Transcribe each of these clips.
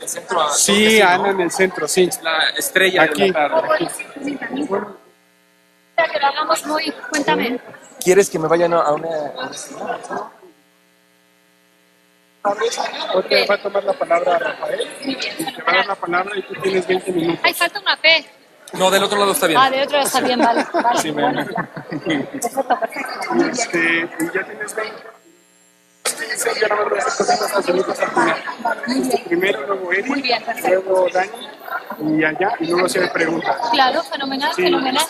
el centro. Sí, Ana en el centro, sí. La estrella Aquí. de la tarde. Para que lo hagamos muy... Cuéntame. ¿Quieres que me vayan a una...? Ahora te va a tomar la palabra Rafael. Muy bien, Te va a dar fenomenal. la palabra y tú tienes 20 minutos. Ay, falta una P. No, del otro lado está bien. Ah, de otro está bien, vale. Vale, Sí, bueno, ven. ya. Perfecto, perfecto. Muy bien. Y ya tienes 20. Sí, ya nada más voy a hacer cositas facilitas al final. Muy bien. Primero, luego Eri, Muy bien, perfecto. luego Dani, y allá, y luego hacer preguntas. Claro, fenomenal, Sí. fenomenal.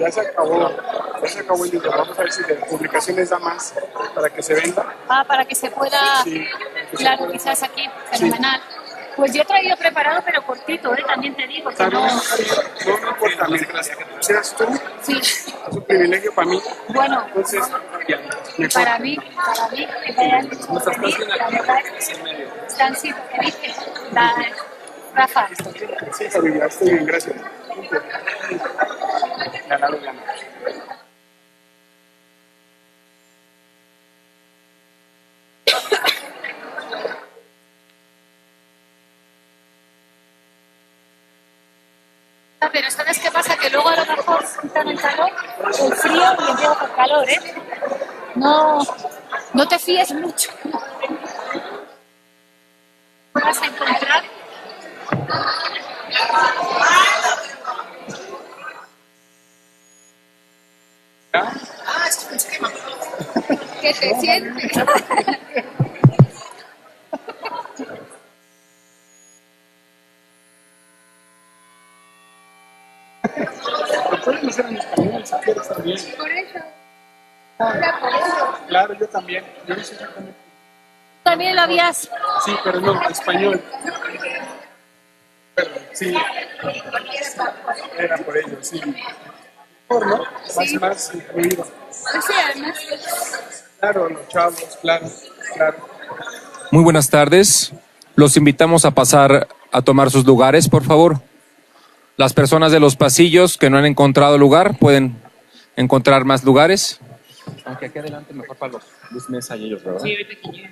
Ya se acabó el libro. Vamos a ver si de publicaciones da más para que se venda. Ah, para que se pueda... Sí. Claro, quizás aquí. Fenomenal. Pues yo he traído preparado, pero cortito, ¿eh? También te digo que Está bien, no... no me importa, mientras seas tú, Sí, es un privilegio para mí. bueno, Entonces, mejor. para mí, que me hayan hecho venir, la verdad es que están siendo felices. Rafa, Sí, Javi, ya estoy bien, gracias. Ganado. pero ¿sabes qué pasa? Que luego a lo mejor quitan el calor, el frío y empieza con calor, ¿eh? No te fíes mucho. Vas a encontrar que te sientes. Lo puedes hacer en español si quieres también. Por eso. Era por eso. Claro, yo también. Yo no sé exactamente. También lo habías. Sí, pero no, español. Sí, era por ello, sí. Mejor, ¿no? Más incluido. O sea, además. Claro, los chavos, claro. Muy buenas tardes. Los invitamos a pasar a tomar sus lugares, por favor. Las personas de los pasillos que no han encontrado lugar pueden encontrar más lugares. Aunque aquí adelante mejor para los Mesa y ellos, ¿verdad? Sí, ahorita que llegue.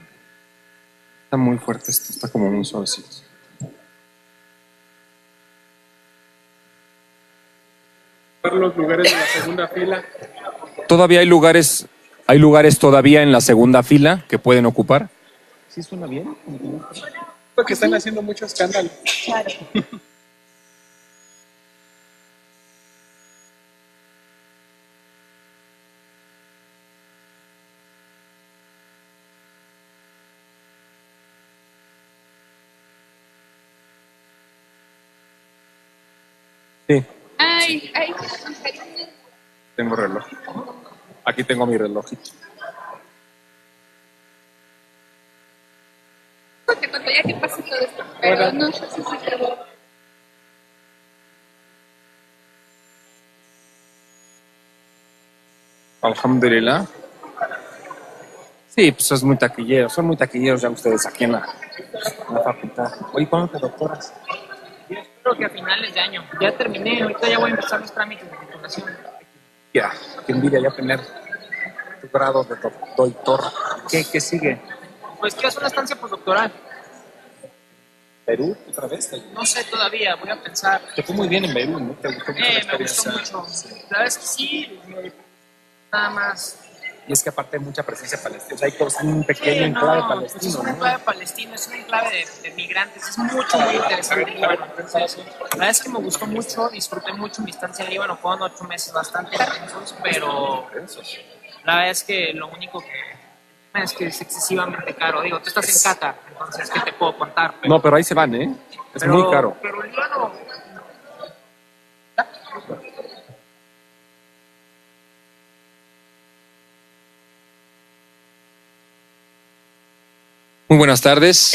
Está muy fuerte esto, está como muy suavecito. Los lugares de la segunda fila. Todavía hay lugares todavía en la segunda fila que pueden ocupar. ¿Sí suena bien? Porque están haciendo mucho escándalo. Claro. Sí, Ay. tengo reloj. Aquí tengo mi reloj. Porque cuando ya que pase todo esto, pero no sé si se quedó. Alhamdulillah. Sí, pues es muy taquillero. Son muy taquilleros ya ustedes aquí en la facultad. Oye, ¿cuándo te doctoras? Yo espero que a finales de año. Ya terminé, ahorita ya voy a empezar los trámites de titulación. Ya, qué envidia ya tener tu grado de doctor. ¿Qué sigue? Pues quiero hacer una estancia postdoctoral. ¿Perú otra vez? No sé todavía, voy a pensar. Te fue muy bien en Perú, ¿no? ¿Te gustó mucho la Me experiencia? gustó mucho. La verdad es que sí, nada más. Y es que aparte hay mucha presencia palestina. O sea, hay como un pequeño Sí, enclave no, pues palestino, es un ¿no? enclave palestino, es un enclave de migrantes, es mucho, muy interesante. Y bueno, entonces, la verdad es que me gustó mucho, disfruté mucho mi estancia en Líbano, fueron 8 meses bastante intensos, pero la verdad es que lo único que es que es excesivamente caro. Digo, tú estás en Qatar, entonces, ¿qué te puedo contar? No, pero ahí se van, ¿eh? Es pero, muy caro. Pero el Líbano... Muy buenas tardes.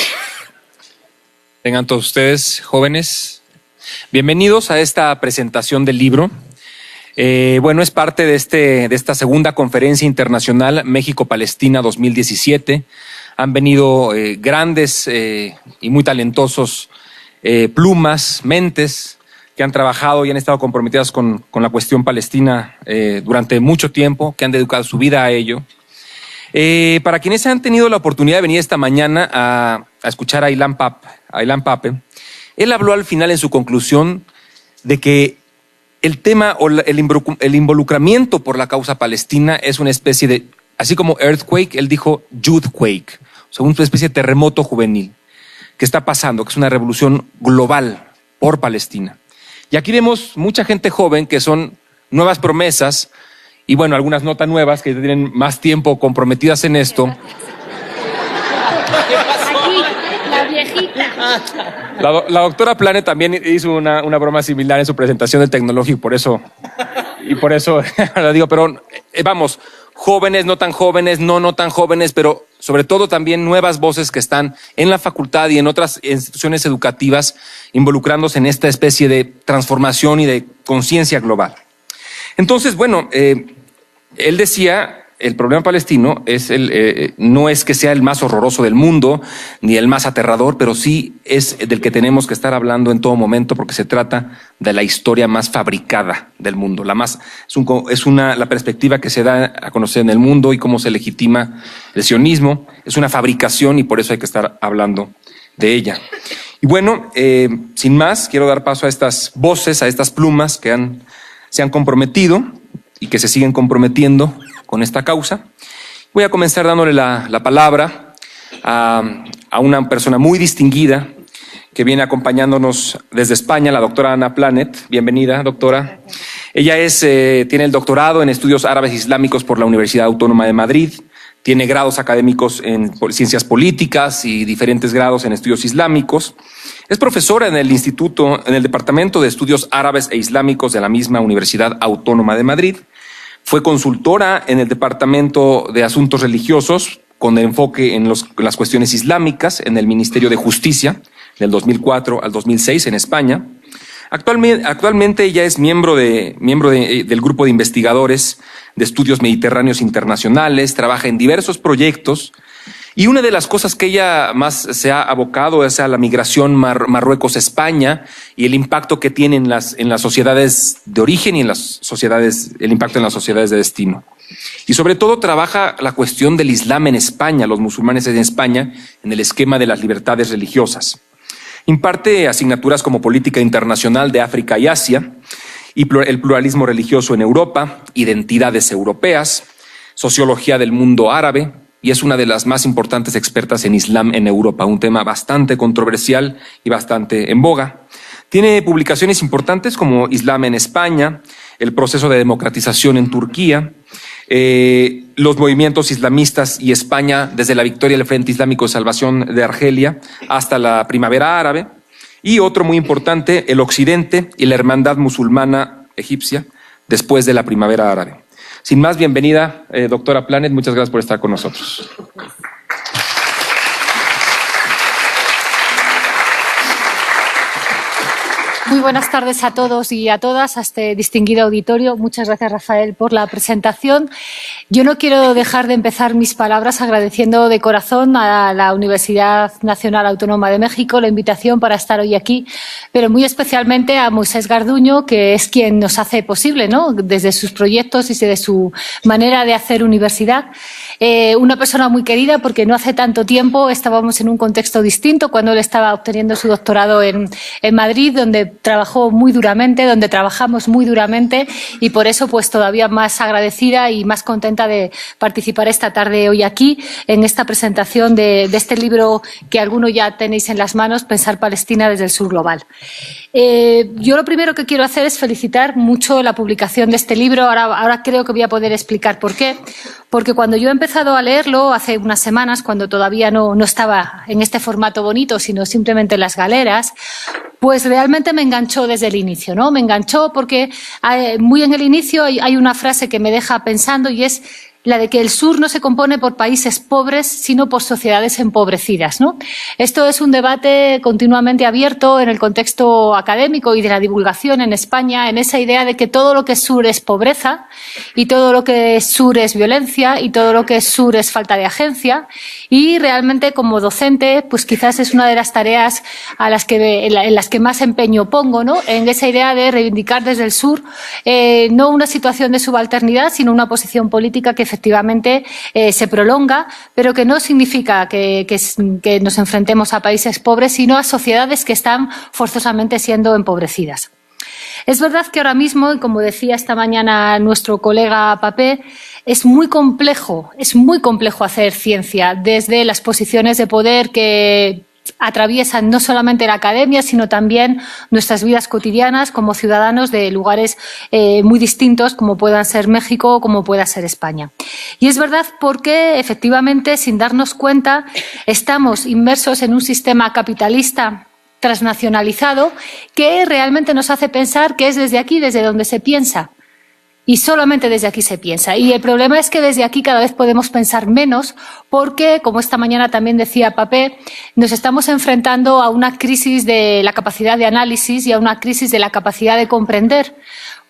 Tengan todos ustedes, jóvenes. Bienvenidos a esta presentación del libro. Bueno, es parte de esta segunda conferencia internacional México-Palestina 2017. Han venido grandes y muy talentosos plumas, mentes, que han trabajado y han estado comprometidas con la cuestión palestina durante mucho tiempo, que han dedicado su vida a ello. Para quienes han tenido la oportunidad de venir esta mañana escuchar a Ilan Pappé, él habló al final en su conclusión de que el tema o el involucramiento por la causa palestina es una especie de, así como earthquake, él dijo youthquake, o sea, una especie de terremoto juvenil que está pasando, que es una revolución global por Palestina. Y aquí vemos mucha gente joven que son nuevas promesas y bueno, algunas no tan nuevas que tienen más tiempo comprometidas en esto. Aquí, la viejita. La doctora Planet también hizo una broma similar en su presentación del tecnológico y por eso lo digo, pero vamos, jóvenes, no tan jóvenes, no tan jóvenes, pero sobre todo también nuevas voces que están en la facultad y en otras instituciones educativas involucrándose en esta especie de transformación y de conciencia global. Entonces, bueno, él decía, el problema palestino es no es que sea el más horroroso del mundo, ni el más aterrador, pero sí es del que tenemos que estar hablando en todo momento porque se trata de la historia más fabricada del mundo. La perspectiva que se da a conocer en el mundo y cómo se legitima el sionismo. Es una fabricación y por eso hay que estar hablando de ella. Y bueno, sin más, quiero dar paso a estas voces, a estas plumas que se han comprometido y que se siguen comprometiendo con esta causa. Voy a comenzar dándole la palabra a una persona muy distinguida que viene acompañándonos desde España, la doctora Ana Planet. Bienvenida, doctora. Ella tiene el doctorado en estudios árabes islámicos por la Universidad Autónoma de Madrid. Tiene grados académicos en ciencias políticas y diferentes grados en estudios islámicos. Es profesora en el Departamento de Estudios Árabes e Islámicos de la misma Universidad Autónoma de Madrid. Fue consultora en el Departamento de Asuntos Religiosos con enfoque en las cuestiones islámicas en el Ministerio de Justicia del 2004 al 2006 en España. Actualmente ella es miembro del grupo de investigadores de estudios mediterráneos internacionales, trabaja en diversos proyectos y una de las cosas que ella más se ha abocado es a la migración Marruecos-España y el impacto que tiene en las sociedades de origen y el impacto en las sociedades de destino. Y sobre todo trabaja la cuestión del Islam en España, los musulmanes en España, en el esquema de las libertades religiosas. Imparte asignaturas como Política Internacional de África y Asia y el pluralismo religioso en Europa, Identidades Europeas, Sociología del Mundo Árabe, y es una de las más importantes expertas en Islam en Europa, un tema bastante controversial y bastante en boga. Tiene publicaciones importantes como Islam en España, el proceso de democratización en Turquía, los movimientos islamistas y España desde la victoria del Frente Islámico de Salvación de Argelia hasta la Primavera Árabe, y otro muy importante, el Occidente y la Hermandad Musulmana Egipcia después de la Primavera Árabe. Sin más, bienvenida, doctora Planet, muchas gracias por estar con nosotros. Muy buenas tardes a todos y a todas, a este distinguido auditorio. Muchas gracias, Rafael, por la presentación. Yo no quiero dejar de empezar mis palabras agradeciendo de corazón a la Universidad Nacional Autónoma de México la invitación para estar hoy aquí, pero muy especialmente a Moisés Garduño, que es quien nos hace posible, ¿no?, desde sus proyectos y desde su manera de hacer universidad. Una persona muy querida porque no hace tanto tiempo estábamos en un contexto distinto cuando él estaba obteniendo su doctorado en Madrid, donde trabajó muy duramente, donde trabajamos muy duramente, y por eso pues todavía más agradecida y más contenta de participar esta tarde hoy aquí en esta presentación de este libro que algunos ya tenéis en las manos, Pensar Palestina desde el Sur Global. Yo lo primero que quiero hacer es felicitar mucho la publicación de este libro. Ahora creo que voy a poder explicar por qué. Porque cuando yo he empezado a leerlo hace unas semanas, cuando todavía no estaba en este formato bonito, sino simplemente en las galeras, pues realmente me enganchó desde el inicio, ¿no? Me enganchó porque muy en el inicio hay una frase que me deja pensando y es la de que el sur no se compone por países pobres, sino por sociedades empobrecidas, ¿no? Esto es un debate continuamente abierto en el contexto académico y de la divulgación en España, en esa idea de que todo lo que es sur es pobreza y todo lo que es sur es violencia y todo lo que es sur es falta de agencia, y realmente como docente pues quizás es una de las tareas en las que más empeño pongo, ¿no?, en esa idea de reivindicar desde el sur no una situación de subalternidad, sino una posición política que efectivamente se prolonga, pero que no significa que nos enfrentemos a países pobres, sino a sociedades que están forzosamente siendo empobrecidas. Es verdad que ahora mismo, y como decía esta mañana nuestro colega Papé, es muy complejo hacer ciencia desde las posiciones de poder que atraviesan no solamente la academia, sino también nuestras vidas cotidianas como ciudadanos de lugares muy distintos, como puedan ser México o como pueda ser España. Y es verdad porque, efectivamente, sin darnos cuenta, estamos inmersos en un sistema capitalista transnacionalizado que realmente nos hace pensar que es desde aquí, desde donde se piensa. Y solamente desde aquí se piensa. Y el problema es que desde aquí cada vez podemos pensar menos porque, como esta mañana también decía Papé, nos estamos enfrentando a una crisis de la capacidad de análisis y a una crisis de la capacidad de comprender.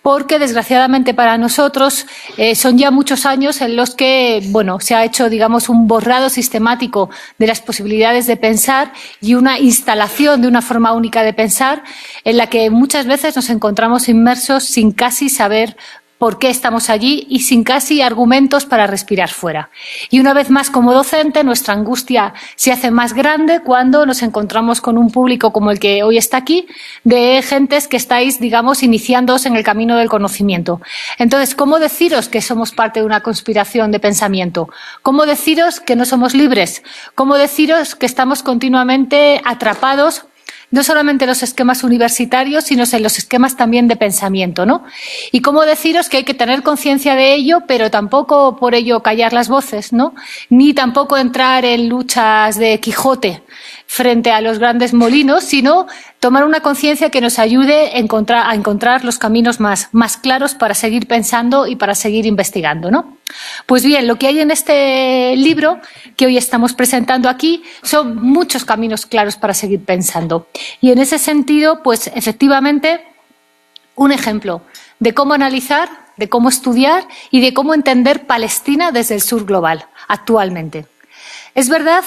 Porque, desgraciadamente para nosotros, son ya muchos años en los que, se ha hecho, digamos, un borrado sistemático de las posibilidades de pensar y una instalación de una forma única de pensar en la que muchas veces nos encontramos inmersos sin casi saber por qué estamos allí y sin casi argumentos para respirar fuera. Y una vez más, como docente, nuestra angustia se hace más grande cuando nos encontramos con un público como el que hoy está aquí, de gentes que estáis, digamos, iniciándoos en el camino del conocimiento. Entonces, ¿cómo deciros que somos parte de una conspiración de pensamiento? ¿Cómo deciros que no somos libres? ¿Cómo deciros que estamos continuamente atrapados no solamente en los esquemas universitarios, sino en los esquemas también de pensamiento, ¿no? Y cómo deciros que hay que tener conciencia de ello, pero tampoco por ello callar las voces, ¿no? Ni tampoco entrar en luchas de Quijote frente a los grandes molinos, sino tomar una conciencia que nos ayude a encontrar los caminos más claros para seguir pensando y para seguir investigando, ¿no? Pues bien, lo que hay en este libro que hoy estamos presentando aquí son muchos caminos claros para seguir pensando. Y en ese sentido, pues efectivamente, un ejemplo de cómo analizar, de cómo estudiar y de cómo entender Palestina desde el sur global actualmente. Es verdad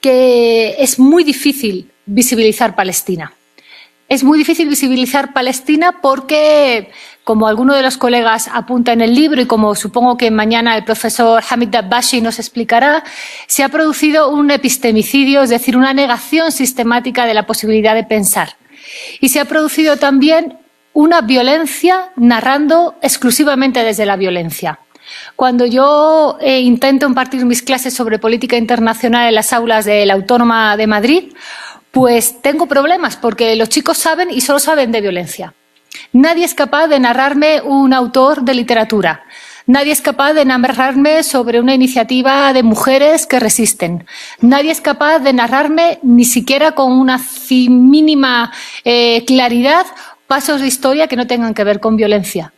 que es muy difícil visibilizar Palestina. Es muy difícil visibilizar Palestina porque, como alguno de los colegas apunta en el libro y como supongo que mañana el profesor Hamid Dabashi nos explicará, se ha producido un epistemicidio, es decir, una negación sistemática de la posibilidad de pensar. Y se ha producido también una violencia narrando exclusivamente desde la violencia. Cuando yo intento impartir mis clases sobre política internacional en las aulas de la Autónoma de Madrid, pues tengo problemas porque los chicos saben y solo saben de violencia. Nadie es capaz de narrarme un autor de literatura. Nadie es capaz de narrarme sobre una iniciativa de mujeres que resisten. Nadie es capaz de narrarme, ni siquiera con una mínima claridad, pasos de historia que no tengan que ver con violencia.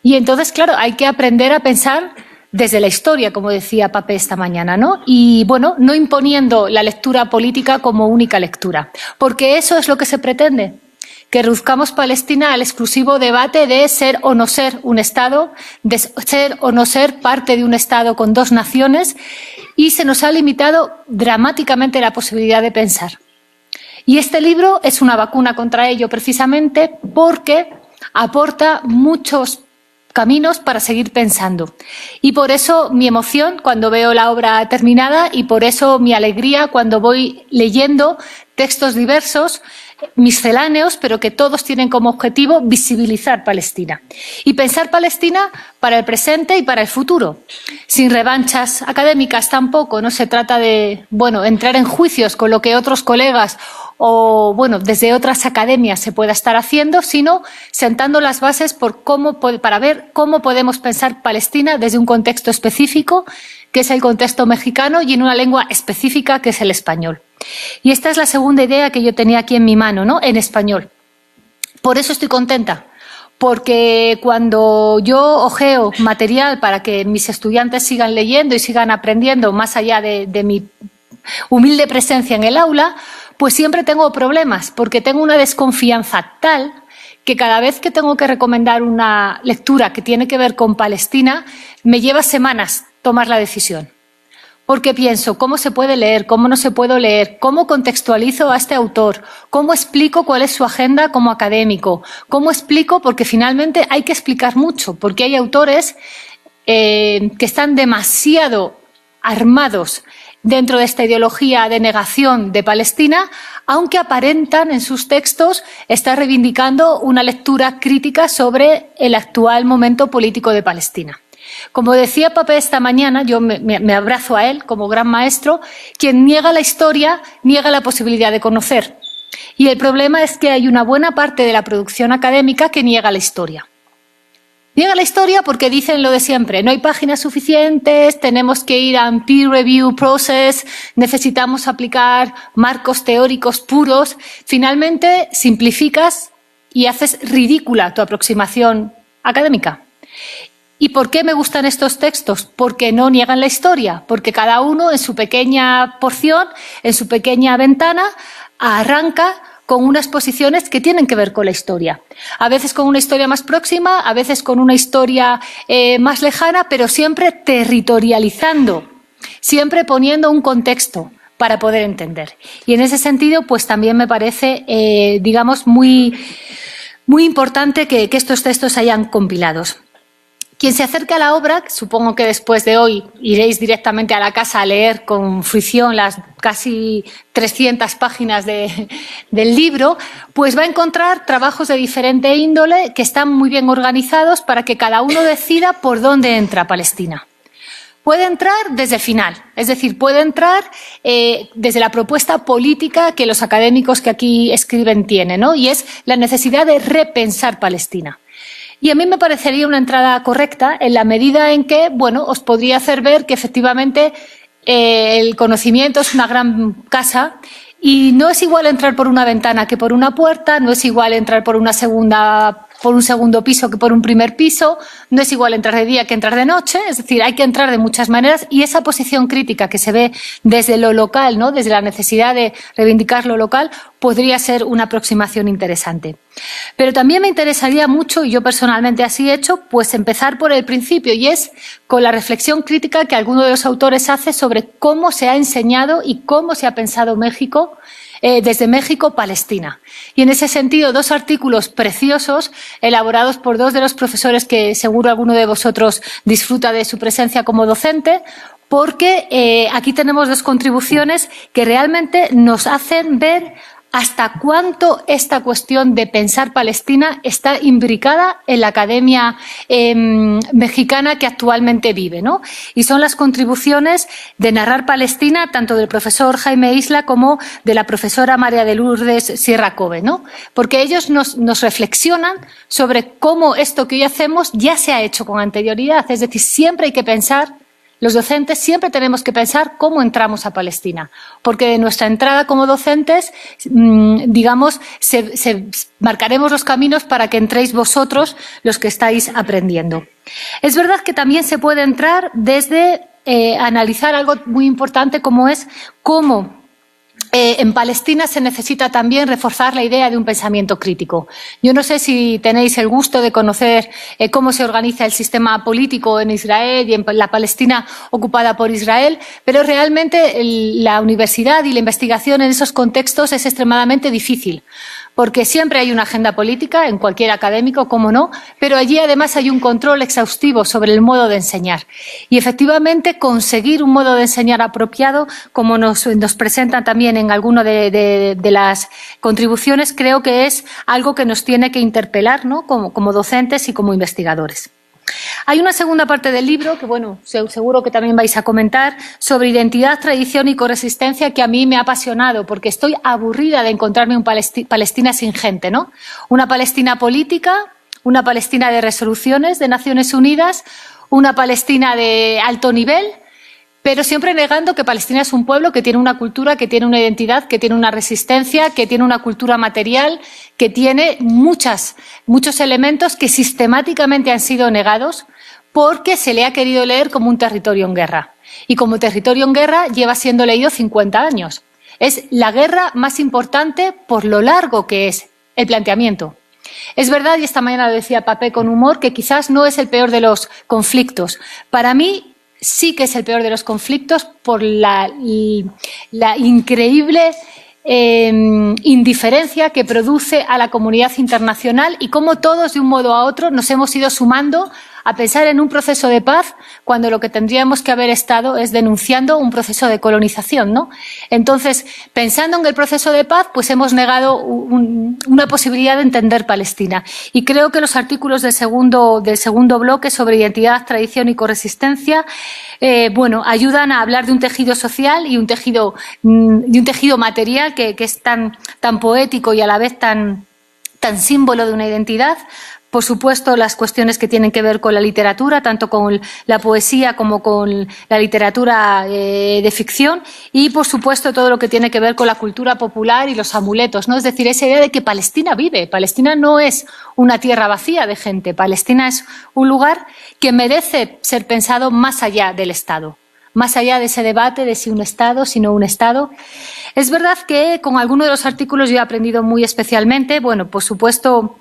Y entonces, claro, hay que aprender a pensar desde la historia, como decía Papé esta mañana, ¿no? Y, no imponiendo la lectura política como única lectura, porque eso es lo que se pretende, que reduzcamos Palestina al exclusivo debate de ser o no ser un Estado, de ser o no ser parte de un Estado con dos naciones, y se nos ha limitado dramáticamente la posibilidad de pensar. Y este libro es una vacuna contra ello, precisamente porque aporta muchos caminos para seguir pensando. Y por eso mi emoción cuando veo la obra terminada y por eso mi alegría cuando voy leyendo textos diversos, misceláneos, pero que todos tienen como objetivo visibilizar Palestina. Y pensar Palestina para el presente y para el futuro. Sin revanchas académicas tampoco, no se trata de, entrar en juicios con lo que otros colegas o, desde otras academias se pueda estar haciendo, sino sentando las bases para ver cómo podemos pensar Palestina desde un contexto específico, que es el contexto mexicano, y en una lengua específica, que es el español. Y esta es la segunda idea que yo tenía aquí en mi mano, ¿no? En español. Por eso estoy contenta, porque cuando yo ojeo material para que mis estudiantes sigan leyendo y sigan aprendiendo más allá de mi humilde presencia en el aula, pues siempre tengo problemas, porque tengo una desconfianza tal que cada vez que tengo que recomendar una lectura que tiene que ver con Palestina, me lleva semanas tomar la decisión. Porque pienso, ¿cómo se puede leer? ¿Cómo no se puede leer? ¿Cómo contextualizo a este autor? ¿Cómo explico cuál es su agenda como académico? ¿Cómo explico? Porque finalmente hay que explicar mucho, porque hay autores que están demasiado armados dentro de esta ideología de negación de Palestina, aunque aparentan en sus textos estar reivindicando una lectura crítica sobre el actual momento político de Palestina. Como decía Pape esta mañana, yo me abrazo a él como gran maestro, quien niega la historia, niega la posibilidad de conocer. Y el problema es que hay una buena parte de la producción académica que niega la historia. Niega la historia porque dicen lo de siempre, no hay páginas suficientes, tenemos que ir a un peer review process, necesitamos aplicar marcos teóricos puros. Finalmente simplificas y haces ridícula tu aproximación académica. ¿Y por qué me gustan estos textos? Porque no niegan la historia, porque cada uno en su pequeña porción, en su pequeña ventana, arranca con unas posiciones que tienen que ver con la historia. A veces con una historia más próxima, a veces con una historia más lejana, pero siempre territorializando, siempre poniendo un contexto para poder entender. Y en ese sentido, pues también me parece, digamos, muy importante que estos textos hayan compilados. Quien se acerque a la obra, supongo que después de hoy iréis directamente a la casa a leer con fruición las casi 300 páginas del libro, pues va a encontrar trabajos de diferente índole que están muy bien organizados para que cada uno decida por dónde entra Palestina. Puede entrar desde el final, es decir, puede entrar desde la propuesta política que los académicos que aquí escriben tienen, ¿no? Y es la necesidad de repensar Palestina. Y a mí me parecería una entrada correcta en la medida en que, bueno, os podría hacer ver que efectivamente el conocimiento es una gran casa y no es igual entrar por una ventana que por una puerta, no es igual entrar por un segundo piso que por un primer piso, no es igual entrar de día que entrar de noche, es decir, hay que entrar de muchas maneras y esa posición crítica que se ve desde lo local, ¿no? Desde la necesidad de reivindicar lo local, podría ser una aproximación interesante. Pero también me interesaría mucho, y yo personalmente así he hecho, pues empezar por el principio y es con la reflexión crítica que alguno de los autores hace sobre cómo se ha enseñado y cómo se ha pensado México desde México-Palestina. Y en ese sentido, dos artículos preciosos elaborados por dos de los profesores que seguro alguno de vosotros disfruta de su presencia como docente, porque aquí tenemos dos contribuciones que realmente nos hacen ver hasta cuánto esta cuestión de pensar Palestina está imbricada en la academia mexicana que actualmente vive, ¿no? Y son las contribuciones de Narrar Palestina, tanto del profesor Jaime Isla como de la profesora María de Lourdes Sierra Cove, ¿no? Porque ellos nos reflexionan sobre cómo esto que hoy hacemos ya se ha hecho con anterioridad, es decir, siempre hay que pensar. Los docentes siempre tenemos que pensar cómo entramos a Palestina, porque de nuestra entrada como docentes, digamos, marcaremos los caminos para que entréis vosotros los que estáis aprendiendo. Es verdad que también se puede entrar desde analizar algo muy importante como es cómo en Palestina se necesita también reforzar la idea de un pensamiento crítico. Yo no sé si tenéis el gusto de conocer cómo se organiza el sistema político en Israel y en la Palestina ocupada por Israel, pero realmente la universidad y la investigación en esos contextos es extremadamente difícil, porque siempre hay una agenda política en cualquier académico, cómo no, pero allí además hay un control exhaustivo sobre el modo de enseñar. Y efectivamente conseguir un modo de enseñar apropiado, como nos presentan también en alguna de las contribuciones, creo que es algo que nos tiene que interpelar, ¿no? como docentes y como investigadores. Hay una segunda parte del libro que, bueno, seguro que también vais a comentar, sobre identidad, tradición y corresistencia, que a mí me ha apasionado, porque estoy aburrida de encontrarme una Palestina sin gente, ¿no? Una Palestina política, una Palestina de resoluciones de Naciones Unidas, una Palestina de alto nivel, pero siempre negando que Palestina es un pueblo que tiene una cultura, que tiene una identidad, que tiene una resistencia, que tiene una cultura material, que tiene muchos elementos que sistemáticamente han sido negados porque se le ha querido leer como un territorio en guerra. Y como territorio en guerra lleva siendo leído 50 años. Es la guerra más importante por lo largo que es el planteamiento. Es verdad, y esta mañana lo decía Pape con humor, que quizás no es el peor de los conflictos. Para mí, sí que es el peor de los conflictos por la increíble indiferencia que produce a la comunidad internacional y cómo todos, de un modo a otro, nos hemos ido sumando a pensar en un proceso de paz cuando lo que tendríamos que haber estado es denunciando un proceso de colonización, ¿no? Entonces, pensando en el proceso de paz, pues hemos negado una posibilidad de entender Palestina. Y creo que los artículos del segundo bloque sobre identidad, tradición y corresistencia, ayudan a hablar de un tejido social y un tejido material que es tan poético y a la vez tan símbolo de una identidad. Por supuesto, las cuestiones que tienen que ver con la literatura, tanto con la poesía como con la literatura de ficción, y, por supuesto, todo lo que tiene que ver con la cultura popular y los amuletos, ¿no? Es decir, esa idea de que Palestina vive. Palestina no es una tierra vacía de gente. Palestina es un lugar que merece ser pensado más allá del Estado, más allá de ese debate de si un Estado, si no un Estado. Es verdad que con algunos de los artículos yo he aprendido muy especialmente, por supuesto,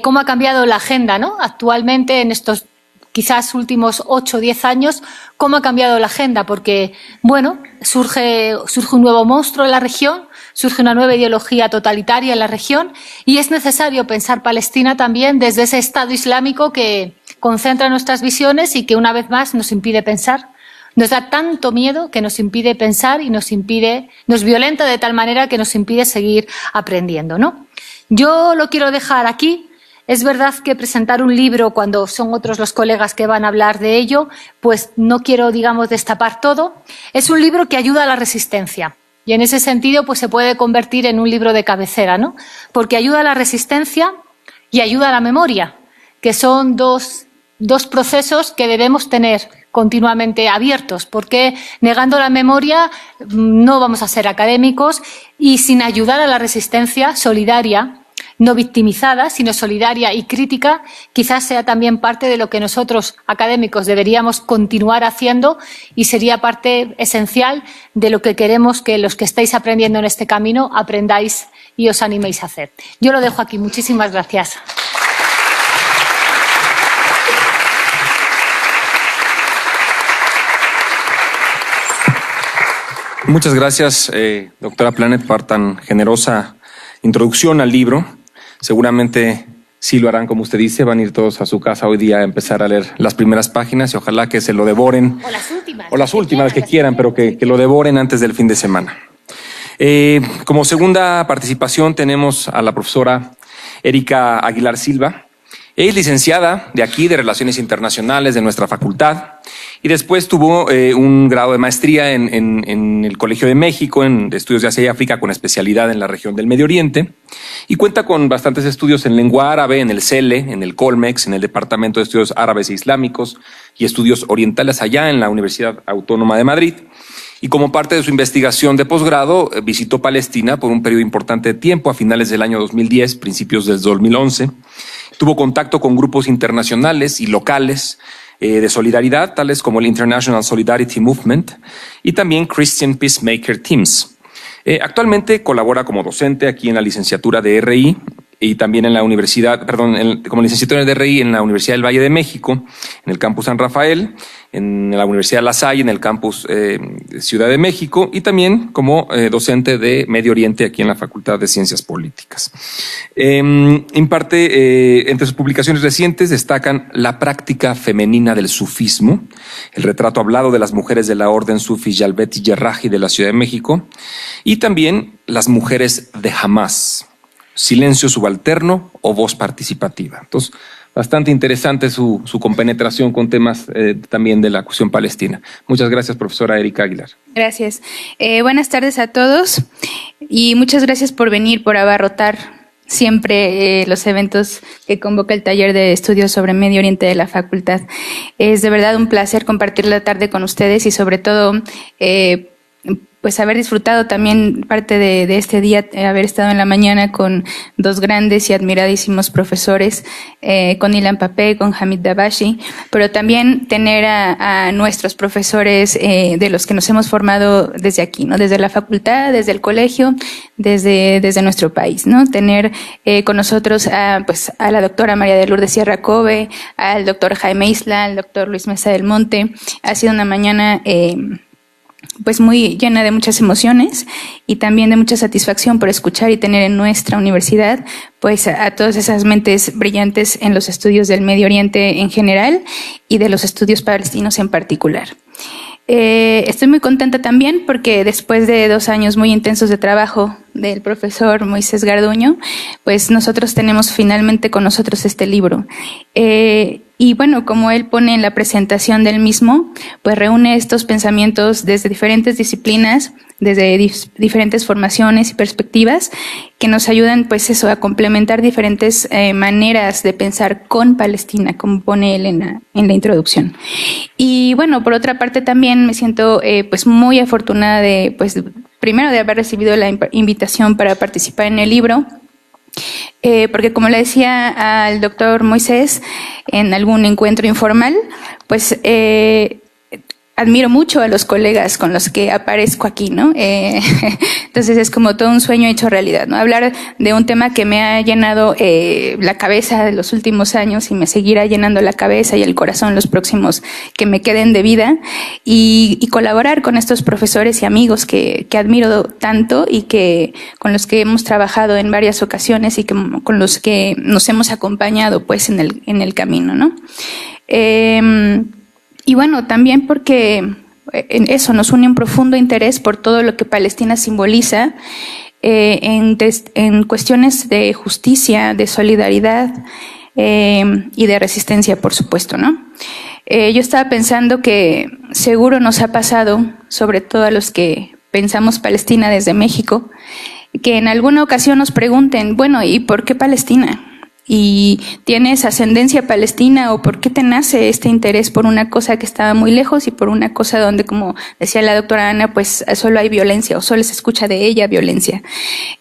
cómo ha cambiado la agenda, ¿no? Actualmente, en estos quizás últimos 8 o 10 años, cómo ha cambiado la agenda, porque, surge un nuevo monstruo en la región, surge una nueva ideología totalitaria en la región, y es necesario pensar Palestina también desde ese Estado islámico que concentra nuestras visiones y que, una vez más, nos impide pensar. Nos da tanto miedo que nos impide pensar y nos violenta de tal manera que nos impide seguir aprendiendo, ¿no? Yo lo quiero dejar aquí. Es verdad que presentar un libro cuando son otros los colegas que van a hablar de ello, pues no quiero, destapar todo. Es un libro que ayuda a la resistencia y en ese sentido pues se puede convertir en un libro de cabecera, ¿no? Porque ayuda a la resistencia y ayuda a la memoria, que son dos procesos que debemos tener continuamente abiertos, porque negando la memoria no vamos a ser académicos, y sin ayudar a la resistencia solidaria, no victimizada, sino solidaria y crítica, quizás sea también parte de lo que nosotros, académicos, deberíamos continuar haciendo, y sería parte esencial de lo que queremos que los que estáis aprendiendo en este camino aprendáis y os animéis a hacer. Yo lo dejo aquí. Muchísimas gracias. Muchas gracias, doctora Planet, por tan generosa introducción al libro. Seguramente sí lo harán, como usted dice, van a ir todos a su casa hoy día a empezar a leer las primeras páginas y ojalá que se lo devoren. O las últimas que quieran, pero que lo devoren antes del fin de semana. Como segunda participación tenemos a la profesora Erika Aguilar Silva. Es licenciada de aquí, de Relaciones Internacionales, de nuestra facultad, y después tuvo un grado de maestría en el Colegio de México, en Estudios de Asia y África, con especialidad en la región del Medio Oriente, y cuenta con bastantes estudios en lengua árabe, en el CELE, en el Colmex, en el Departamento de Estudios Árabes e Islámicos y Estudios Orientales allá en la Universidad Autónoma de Madrid. Y como parte de su investigación de posgrado, visitó Palestina por un periodo importante de tiempo, a finales del año 2010, principios del 2011. Tuvo contacto con grupos internacionales y locales de solidaridad, tales como el International Solidarity Movement y también Christian Peacemaker Teams. Actualmente colabora como docente aquí en la licenciatura de RI y también en la universidad, como licenciatura de RI en la Universidad del Valle de México, en el campus San Rafael, en la Universidad La Salle, en el campus Ciudad de México, y también como docente de Medio Oriente aquí en la Facultad de Ciencias Políticas. Imparte, entre sus publicaciones recientes destacan La práctica femenina del sufismo, el retrato hablado de las mujeres de la orden sufi Yalbet y Yerraji de la Ciudad de México, y también Las mujeres de Hamás, silencio subalterno o voz participativa. Entonces, bastante interesante su compenetración con temas también de la cuestión palestina. Muchas gracias, profesora Erika Aguilar. Gracias. Buenas tardes a todos y muchas gracias por venir, por abarrotar siempre los eventos que convoca el taller de estudios sobre Medio Oriente de la facultad. Es de verdad un placer compartir la tarde con ustedes y sobre todo pues haber disfrutado también parte de este día, haber estado en la mañana con dos grandes y admiradísimos profesores, con Ilan Papé, con Hamid Dabashi, pero también tener a nuestros profesores de los que nos hemos formado desde aquí, ¿no? Desde la facultad, desde el colegio, desde nuestro país, ¿no? Tener con nosotros a la doctora María de Lourdes Sierra Cove, al doctor Jaime Isla, al doctor Luis Mesa del Monte. Ha sido una mañana pues muy llena de muchas emociones y también de mucha satisfacción por escuchar y tener en nuestra universidad pues a todas esas mentes brillantes en los estudios del Medio Oriente en general y de los estudios palestinos en particular. Estoy muy contenta también porque después de 2 años muy intensos de trabajo del profesor Moisés Garduño, pues nosotros tenemos finalmente con nosotros este libro. Y bueno, como él pone en la presentación del mismo, pues reúne estos pensamientos desde diferentes disciplinas, desde diferentes formaciones y perspectivas que nos ayudan pues eso a complementar diferentes maneras de pensar con Palestina, como pone él en la introducción. Y bueno, por otra parte también me siento pues muy afortunada de pues primero de haber recibido la invitación para participar en el libro. Porque como le decía al doctor Moisés en algún encuentro informal, pues admiro mucho a los colegas con los que aparezco aquí, ¿no? Entonces es como todo un sueño hecho realidad, ¿no? Hablar de un tema que me ha llenado la cabeza de los últimos años y me seguirá llenando la cabeza y el corazón los próximos que me queden de vida y colaborar con estos profesores y amigos que admiro tanto y que con los que hemos trabajado en varias ocasiones y que con los que nos hemos acompañado pues en el camino, ¿no? Y bueno, también porque eso nos une un profundo interés por todo lo que Palestina simboliza en cuestiones de justicia, de solidaridad y de resistencia, por supuesto, ¿no? Yo estaba pensando que seguro nos ha pasado, sobre todo a los que pensamos Palestina desde México, que en alguna ocasión nos pregunten, bueno, ¿y por qué Palestina? ¿Y tienes ascendencia palestina o por qué te nace este interés por una cosa que estaba muy lejos y por una cosa donde, como decía la doctora Ana, pues solo hay violencia o solo se escucha de ella violencia?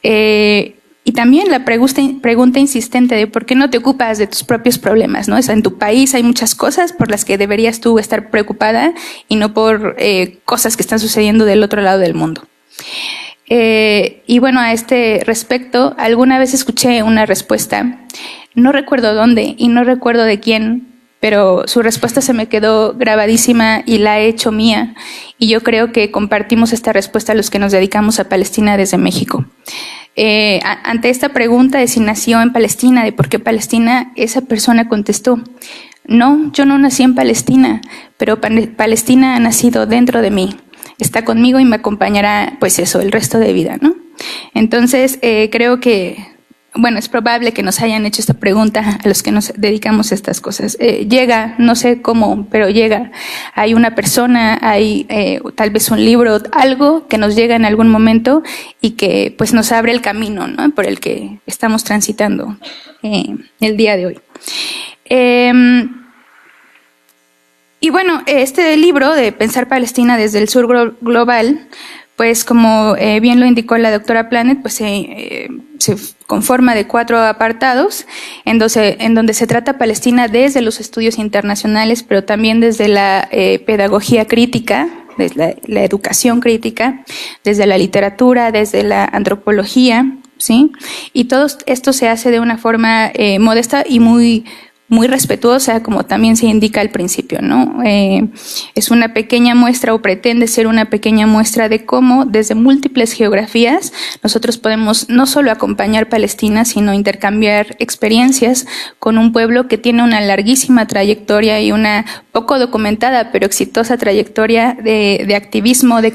Y también la pregunta insistente de por qué no te ocupas de tus propios problemas, ¿no? O sea, en tu país hay muchas cosas por las que deberías tú estar preocupada y no por cosas que están sucediendo del otro lado del mundo. Y bueno, a este respecto, alguna vez escuché una respuesta, no recuerdo dónde y no recuerdo de quién, pero su respuesta se me quedó grabadísima y la he hecho mía. Y yo creo que compartimos esta respuesta a los que nos dedicamos a Palestina desde México. Ante esta pregunta de si nació en Palestina, de por qué Palestina, esa persona contestó, no, yo no nací en Palestina, pero Palestina ha nacido dentro de mí. Está conmigo y me acompañará, pues eso, el resto de vida, ¿no? Entonces, creo que, bueno, es probable que nos hayan hecho esta pregunta a los que nos dedicamos a estas cosas. Llega, no sé cómo, pero llega. Hay una persona, hay tal vez un libro, algo que nos llega en algún momento y que, pues, nos abre el camino, ¿no? Por el que estamos transitando el día de hoy. Y bueno, este libro de Pensar Palestina desde el sur global, pues como bien lo indicó la doctora Planet, pues se conforma de 4 apartados en donde se trata Palestina desde los estudios internacionales, pero también desde la pedagogía crítica, desde la educación crítica, desde la literatura, desde la antropología, ¿sí? Y todo esto se hace de una forma modesta y muy respetuosa, como también se indica al principio, ¿no? Es una pequeña muestra o pretende ser una pequeña muestra de cómo desde múltiples geografías nosotros podemos no solo acompañar Palestina, sino intercambiar experiencias con un pueblo que tiene una larguísima trayectoria y una poco documentada pero exitosa trayectoria de activismo, de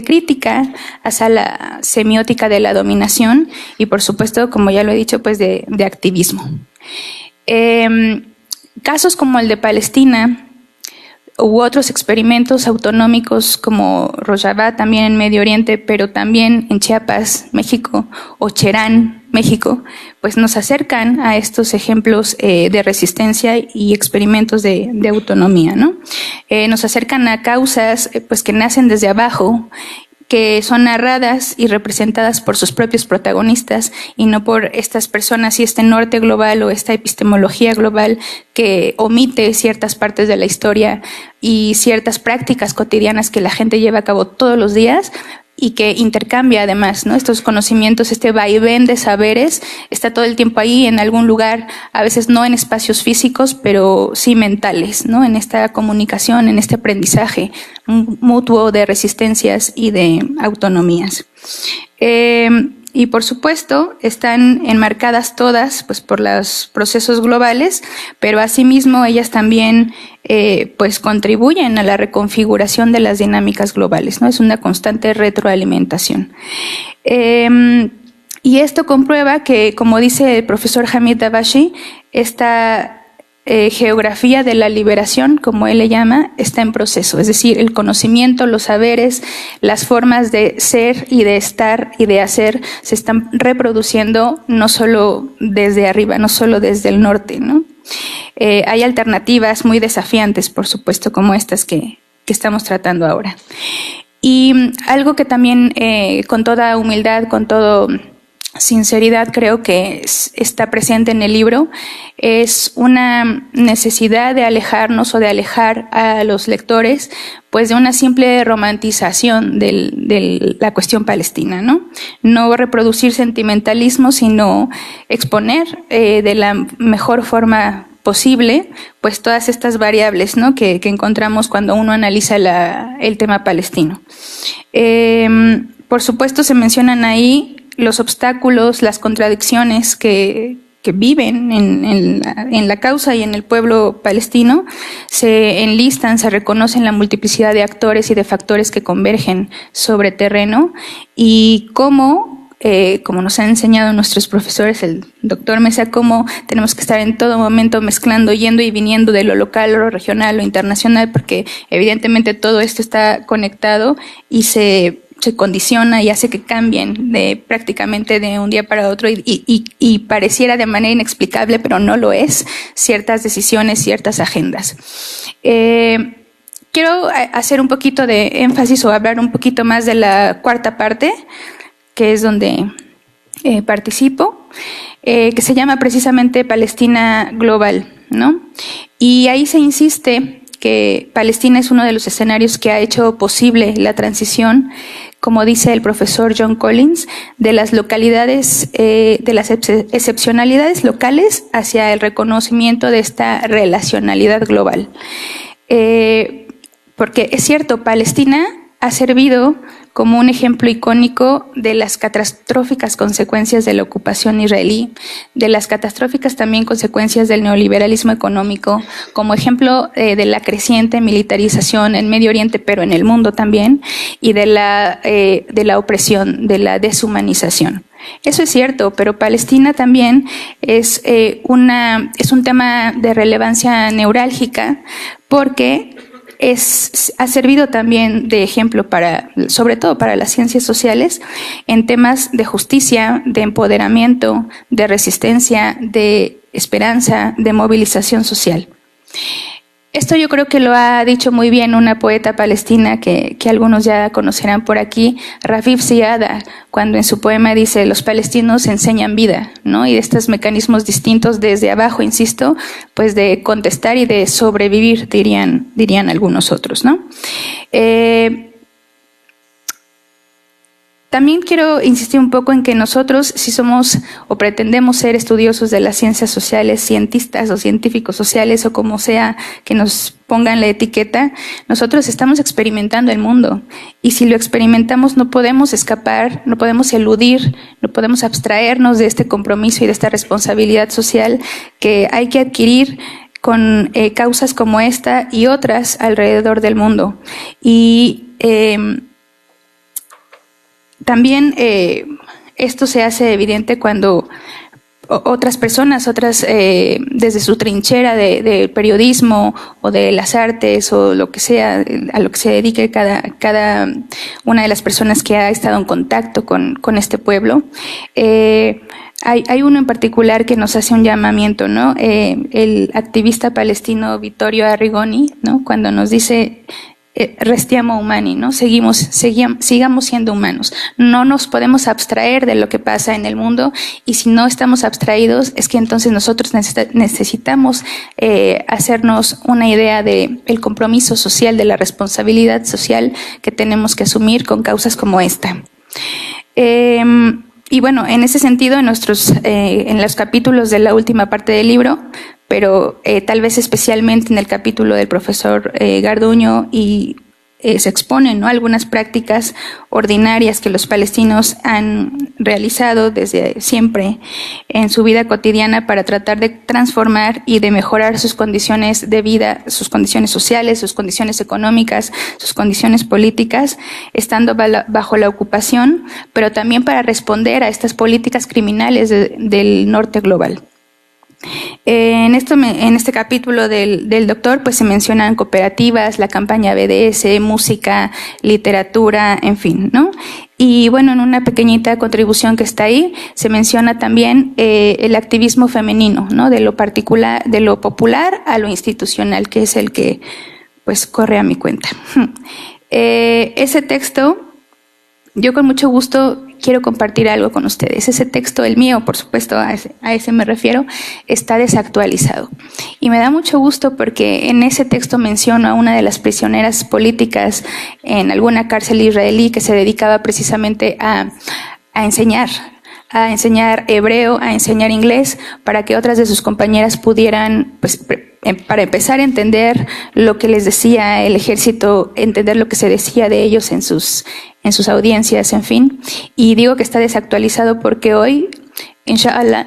crítica hacia la semiótica de la dominación y, por supuesto, como ya lo he dicho, pues de activismo. Casos como el de Palestina u otros experimentos autonómicos como Rojava también en Medio Oriente, pero también en Chiapas, México, o Cherán, México, pues nos acercan a estos ejemplos de resistencia y experimentos de autonomía, ¿no? Nos acercan a causas pues que nacen desde abajo, que son narradas y representadas por sus propios protagonistas y no por estas personas y este norte global o esta epistemología global que omite ciertas partes de la historia y ciertas prácticas cotidianas que la gente lleva a cabo todos los días, y que intercambia además, ¿no? Estos conocimientos, este vaivén de saberes, está todo el tiempo ahí en algún lugar, a veces no en espacios físicos, pero sí mentales, ¿no? En esta comunicación, en este aprendizaje mutuo de resistencias y de autonomías. Y por supuesto están enmarcadas todas pues por los procesos globales, pero asimismo ellas también pues contribuyen a la reconfiguración de las dinámicas globales, ¿no? Es una constante retroalimentación. Y esto comprueba que, como dice el profesor Hamid Dabashi, esta geografía de la liberación, como él le llama, está en proceso. Es decir, el conocimiento, los saberes, las formas de ser y de estar y de hacer se están reproduciendo no solo desde arriba, no solo desde el norte, ¿no? Hay alternativas muy desafiantes, por supuesto, como estas que estamos tratando ahora. Y algo que también, con toda humildad, con todo sinceridad, creo que está presente en el libro, es una necesidad de alejarnos o de alejar a los lectores pues de una simple romantización de la cuestión palestina, ¿no? No reproducir sentimentalismo, sino exponer de la mejor forma posible pues todas estas variables, ¿no? que encontramos cuando uno analiza el tema palestino. Por supuesto se mencionan ahí los obstáculos, las contradicciones que viven en la causa y en el pueblo palestino, se enlistan, se reconocen la multiplicidad de actores y de factores que convergen sobre terreno y cómo, como nos han enseñado nuestros profesores, el doctor Mesa, cómo tenemos que estar en todo momento mezclando, yendo y viniendo de lo local, lo regional, lo internacional, porque evidentemente todo esto está conectado y se condiciona y hace que cambien prácticamente de un día para otro y pareciera de manera inexplicable, pero no lo es, ciertas decisiones, ciertas agendas. Quiero hacer un poquito de énfasis o hablar un poquito más de la cuarta parte, que es donde participo, que se llama precisamente Palestina Global, ¿no? Y ahí se insiste que Palestina es uno de los escenarios que ha hecho posible la transición, como dice el profesor John Collins, de las localidades, de las excepcionalidades locales hacia el reconocimiento de esta relacionalidad global. Porque es cierto, Palestina ha servido como un ejemplo icónico de las catastróficas consecuencias de la ocupación israelí, de las catastróficas también consecuencias del neoliberalismo económico, como ejemplo de la creciente militarización en Medio Oriente, pero en el mundo también, y de la opresión, de la deshumanización. Eso es cierto, pero Palestina también es un tema de relevancia neurálgica porque ha servido también de ejemplo sobre todo para las ciencias sociales, en temas de justicia, de empoderamiento, de resistencia, de esperanza, de movilización social. Esto yo creo que lo ha dicho muy bien una poeta palestina que algunos ya conocerán por aquí, Rafif Ziada, cuando en su poema dice: los palestinos enseñan vida, ¿no? Y de estos mecanismos distintos desde abajo, insisto, pues de contestar y de sobrevivir, dirían algunos otros, ¿no? También quiero insistir un poco en que nosotros, si somos o pretendemos ser estudiosos de las ciencias sociales, cientistas o científicos sociales o como sea que nos pongan la etiqueta, nosotros estamos experimentando el mundo. Y si lo experimentamos no podemos escapar, no podemos eludir, no podemos abstraernos de este compromiso y de esta responsabilidad social que hay que adquirir con causas como esta y otras alrededor del mundo. Y también esto se hace evidente cuando otras personas, desde su trinchera de periodismo o de las artes o lo que sea, a lo que se dedique cada una de las personas que ha estado en contacto con este pueblo, hay uno en particular que nos hace un llamamiento, ¿no? El activista palestino Vittorio Arrigoni, ¿no? Cuando nos dice: restiamo humani, ¿no? Sigamos siendo humanos. No nos podemos abstraer de lo que pasa en el mundo, y si no estamos abstraídos es que entonces nosotros necesitamos hacernos una idea de el compromiso social, de la responsabilidad social que tenemos que asumir con causas como esta. Y bueno, en ese sentido, en los capítulos de la última parte del libro, pero tal vez especialmente en el capítulo del profesor Garduño, y se exponen, ¿no?, algunas prácticas ordinarias que los palestinos han realizado desde siempre en su vida cotidiana para tratar de transformar y de mejorar sus condiciones de vida, sus condiciones sociales, sus condiciones económicas, sus condiciones políticas, estando bajo la ocupación, pero también para responder a estas políticas criminales del norte global. En este capítulo del doctor, pues se mencionan cooperativas, la campaña BDS, música, literatura, en fin, ¿no? Y bueno, en una pequeñita contribución que está ahí, se menciona también el activismo femenino, ¿no? De lo particular, de lo popular a lo institucional, que es el que pues corre a mi cuenta. Ese texto, yo con mucho gusto quiero compartir algo con ustedes. Ese texto, el mío, por supuesto, a ese me refiero, está desactualizado. Y me da mucho gusto porque en ese texto menciono a una de las prisioneras políticas en alguna cárcel israelí que se dedicaba precisamente a enseñar hebreo, a enseñar inglés, para que otras de sus compañeras pudieran, pues, para empezar a entender lo que les decía el ejército, entender lo que se decía de ellos en sus audiencias, en fin. Y digo que está desactualizado porque hoy, inshallah,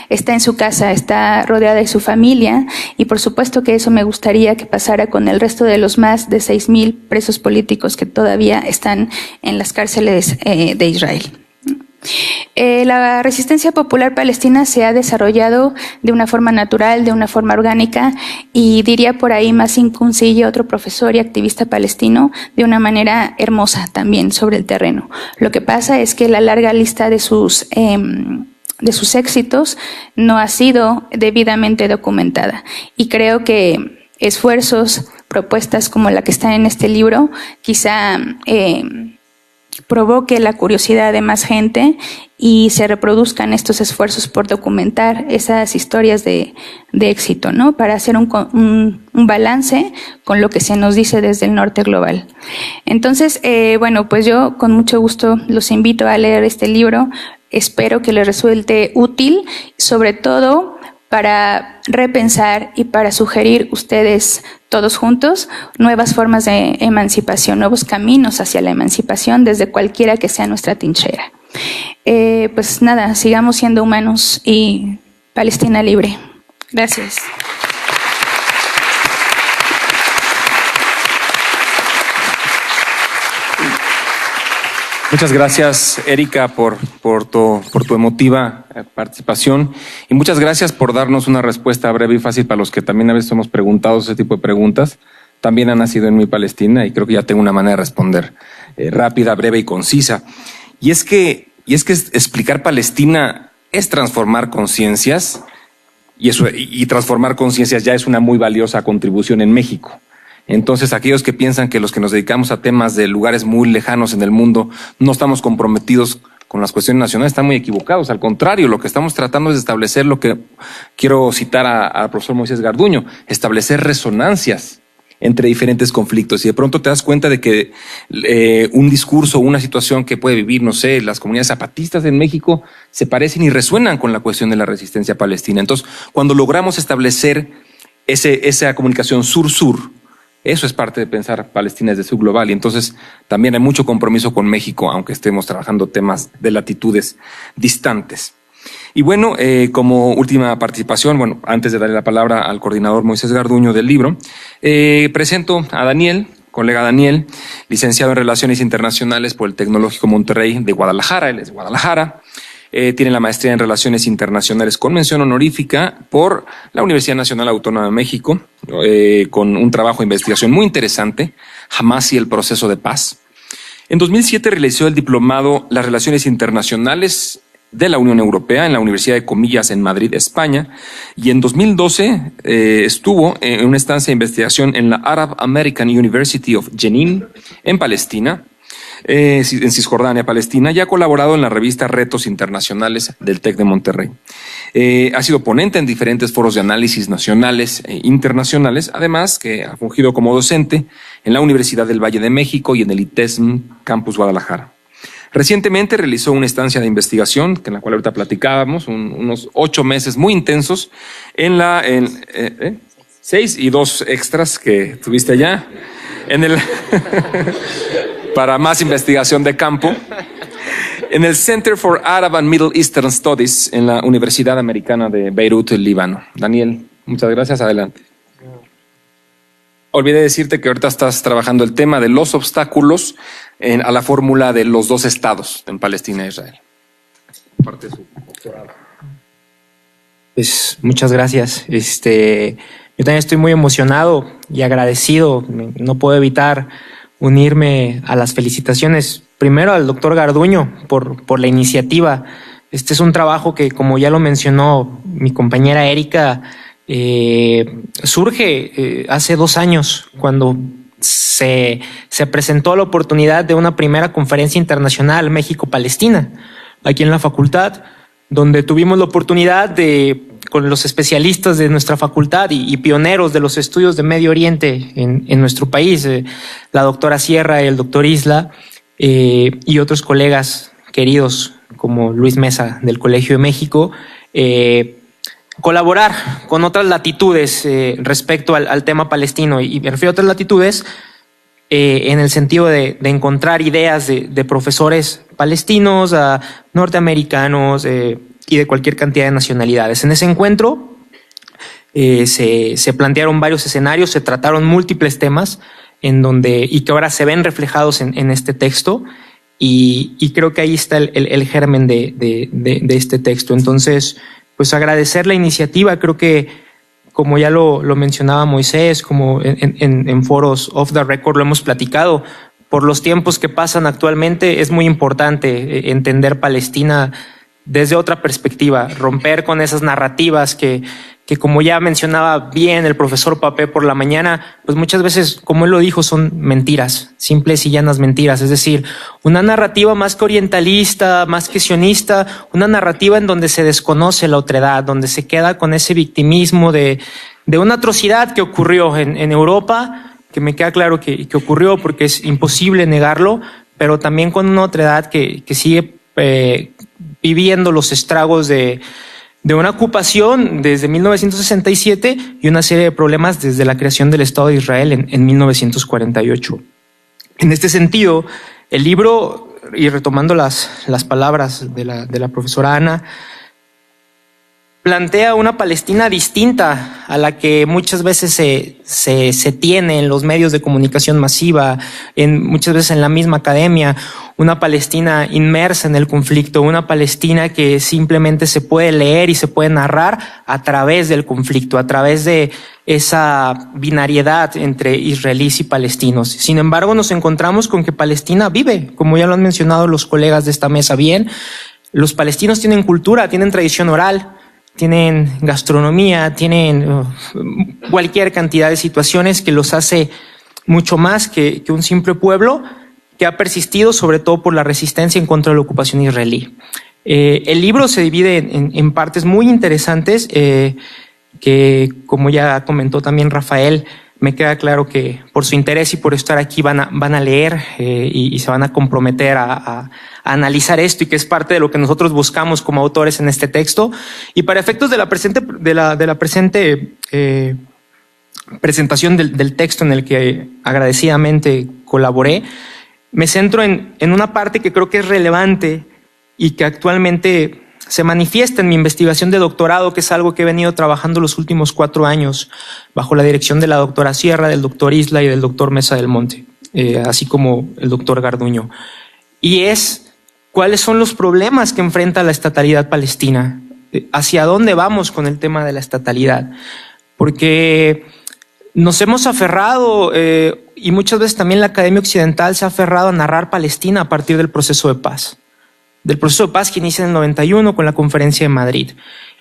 está en su casa, está rodeada de su familia, y por supuesto que eso me gustaría que pasara con el resto de los más de 6,000 presos políticos que todavía están en las cárceles de Israel. La resistencia popular palestina se ha desarrollado de una forma natural, de una forma orgánica, y diría por ahí Massim Kunsille, otro profesor y activista palestino, de una manera hermosa también sobre el terreno. Lo que pasa es que la larga lista de sus éxitos no ha sido debidamente documentada, y creo que esfuerzos, propuestas como la que está en este libro, quizá provoque la curiosidad de más gente y se reproduzcan estos esfuerzos por documentar esas historias de éxito, ¿no? Para hacer un balance con lo que se nos dice desde el norte global. Entonces, bueno, pues yo con mucho gusto los invito a leer este libro. Espero que les resulte útil, sobre todo para repensar y para sugerir ustedes todos juntos nuevas formas de emancipación, nuevos caminos hacia la emancipación desde cualquiera que sea nuestra trinchera. Pues nada, sigamos siendo humanos y Palestina libre. Gracias. Muchas gracias, Erika, por tu emotiva participación, y muchas gracias por darnos una respuesta breve y fácil para los que también a veces hemos preguntado ese tipo de preguntas. También ha nacido en mi Palestina y creo que ya tengo una manera de responder rápida, breve y concisa. Y es que explicar Palestina es transformar conciencias, y transformar conciencias ya es una muy valiosa contribución en México. Entonces, aquellos que piensan que los que nos dedicamos a temas de lugares muy lejanos en el mundo no estamos comprometidos con las cuestiones nacionales, están muy equivocados. Al contrario, lo que estamos tratando es establecer lo que quiero citar al profesor Moisés Garduño, establecer resonancias entre diferentes conflictos. Y de pronto te das cuenta de que un discurso, una situación que puede vivir, no sé, las comunidades zapatistas en México se parecen y resuenan con la cuestión de la resistencia palestina. Entonces, cuando logramos establecer esa comunicación sur-sur, eso es parte de pensar Palestina desde su global, y entonces también hay mucho compromiso con México, aunque estemos trabajando temas de latitudes distantes. Y bueno, como última participación, bueno, antes de darle la palabra al coordinador Moisés Garduño del libro, presento a Daniel, colega Daniel, licenciado en Relaciones Internacionales por el Tecnológico Monterrey de Guadalajara. Él es de Guadalajara. Tiene la maestría en Relaciones Internacionales con mención honorífica por la Universidad Nacional Autónoma de México, con un trabajo de investigación muy interesante, Hamás y el proceso de paz. En 2007 realizó el diplomado Las Relaciones Internacionales de la Unión Europea en la Universidad de Comillas en Madrid, España, y en 2012 estuvo en una estancia de investigación en la Arab American University of Jenin, en Palestina, en Cisjordania, Palestina, y ha colaborado en la revista Retos Internacionales del TEC de Monterrey. Ha sido ponente en diferentes foros de análisis nacionales e internacionales, además que ha fungido como docente en la Universidad del Valle de México y en el ITESM Campus Guadalajara. Recientemente realizó una estancia de investigación, en la cual ahorita platicábamos, unos 8 meses muy intensos, en 6 y 2 extras que tuviste allá, para más investigación de campo, en el Center for Arab and Middle Eastern Studies en la Universidad Americana de Beirut, Líbano. Daniel, muchas gracias. Adelante. Olvidé decirte que ahorita estás trabajando el tema de los obstáculos a la fórmula de los 2 estados en Palestina e Israel. Parte de su doctorado. Pues muchas gracias. Yo también estoy muy emocionado y agradecido. No puedo evitar unirme a las felicitaciones. Primero al doctor Garduño por la iniciativa. Este es un trabajo que, como ya lo mencionó mi compañera Erika, surge hace 2 años, cuando se presentó la oportunidad de una primera conferencia internacional México-Palestina, aquí en la facultad, donde tuvimos la oportunidad con los especialistas de nuestra facultad y pioneros de los estudios de Medio Oriente en nuestro país, la doctora Sierra y el doctor Isla, y otros colegas queridos como Luis Mesa del Colegio de México, colaborar con otras latitudes respecto al tema palestino, y me refiero a otras latitudes en el sentido de encontrar ideas de profesores palestinos, norteamericanos y de cualquier cantidad de nacionalidades. En ese encuentro se plantearon varios escenarios, se trataron múltiples temas y que ahora se ven reflejados en este texto, y creo que ahí está el germen de este texto. Entonces, pues agradecer la iniciativa. Creo que, como ya lo mencionaba Moisés, como en foros off the record lo hemos platicado, por los tiempos que pasan actualmente es muy importante entender Palestina desde otra perspectiva, romper con esas narrativas que como ya mencionaba bien el profesor Papé por la mañana, pues muchas veces, como él lo dijo, son mentiras, simples y llanas mentiras. Es decir, una narrativa más que orientalista, más que sionista, una narrativa en donde se desconoce la otredad, donde se queda con ese victimismo de una atrocidad que ocurrió en Europa, que me queda claro que ocurrió porque es imposible negarlo, pero también con una otredad que sigue viviendo los estragos de una ocupación desde 1967 y una serie de problemas desde la creación del Estado de Israel en 1948. En este sentido, el libro, y retomando las palabras de la profesora Ana, plantea una Palestina distinta a la que muchas veces se tiene en los medios de comunicación masiva, muchas veces en la misma academia, una Palestina inmersa en el conflicto, una Palestina que simplemente se puede leer y se puede narrar a través del conflicto, a través de esa binariedad entre israelíes y palestinos. Sin embargo, nos encontramos con que Palestina vive, como ya lo han mencionado los colegas de esta mesa bien. Los palestinos tienen cultura, tienen tradición oral, tienen gastronomía, tienen cualquier cantidad de situaciones que los hace mucho más que un simple pueblo que ha persistido sobre todo por la resistencia en contra de la ocupación israelí. El libro se divide en partes muy interesantes que, como ya comentó también Rafael, me queda claro que por su interés y por estar aquí van a leer y se van a comprometer a analizar esto, y que es parte de lo que nosotros buscamos como autores en este texto. Y para efectos de la presente presentación del texto, en el que agradecidamente colaboré, me centro en una parte que creo que es relevante y que actualmente se manifiesta en mi investigación de doctorado, que es algo que he venido trabajando los últimos 4 años bajo la dirección de la doctora Sierra, del doctor Isla y del doctor Mesa del Monte, así como el doctor Garduño. Y es cuáles son los problemas que enfrenta la estatalidad palestina, hacia dónde vamos con el tema de la estatalidad, porque nos hemos aferrado, y muchas veces también la academia occidental se ha aferrado a narrar Palestina a partir del proceso de paz, del proceso de paz que inicia en el 91 con la Conferencia de Madrid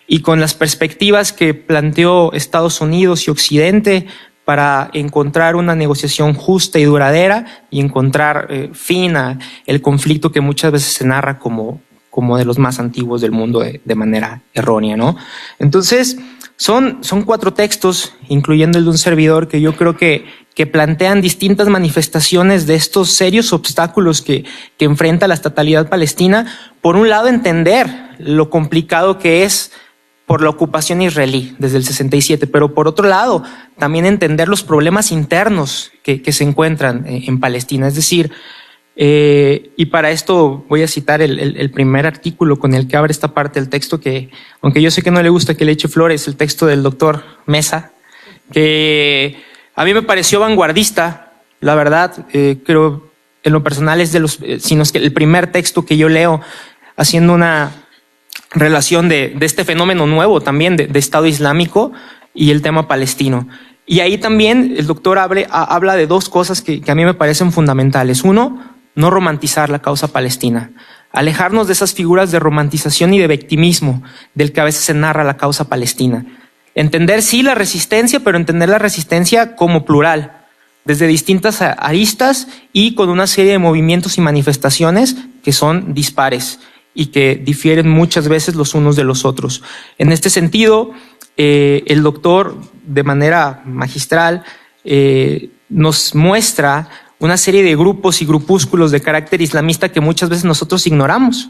y con las perspectivas que planteó Estados Unidos y Occidente para encontrar una negociación justa y duradera y encontrar fin a el conflicto que muchas veces se narra como de los más antiguos del mundo de manera errónea, ¿no? Entonces, son 4 textos, incluyendo el de un servidor, que yo creo que plantean distintas manifestaciones de estos serios obstáculos que enfrenta la estatalidad palestina. Por un lado, entender lo complicado que es por la ocupación israelí desde el 67, pero por otro lado, también entender los problemas internos que se encuentran en Palestina. Es decir, y para esto voy a citar el primer artículo con el que abre esta parte del texto, que aunque yo sé que no le gusta que le eche flores, el texto del doctor Mesa, que a mí me pareció vanguardista, la verdad. Creo en lo personal es de los, sino es que el primer texto que yo leo haciendo una relación de este fenómeno nuevo también de Estado Islámico y el tema palestino. Y ahí también el doctor habla de 2 cosas que a mí me parecen fundamentales. Uno, no romantizar la causa palestina, alejarnos de esas figuras de romantización y de victimismo del que a veces se narra la causa palestina. Entender sí la resistencia, pero entender la resistencia como plural, desde distintas aristas y con una serie de movimientos y manifestaciones que son dispares y que difieren muchas veces los unos de los otros. En este sentido, el doctor, de manera magistral, nos muestra una serie de grupos y grupúsculos de carácter islamista que muchas veces nosotros ignoramos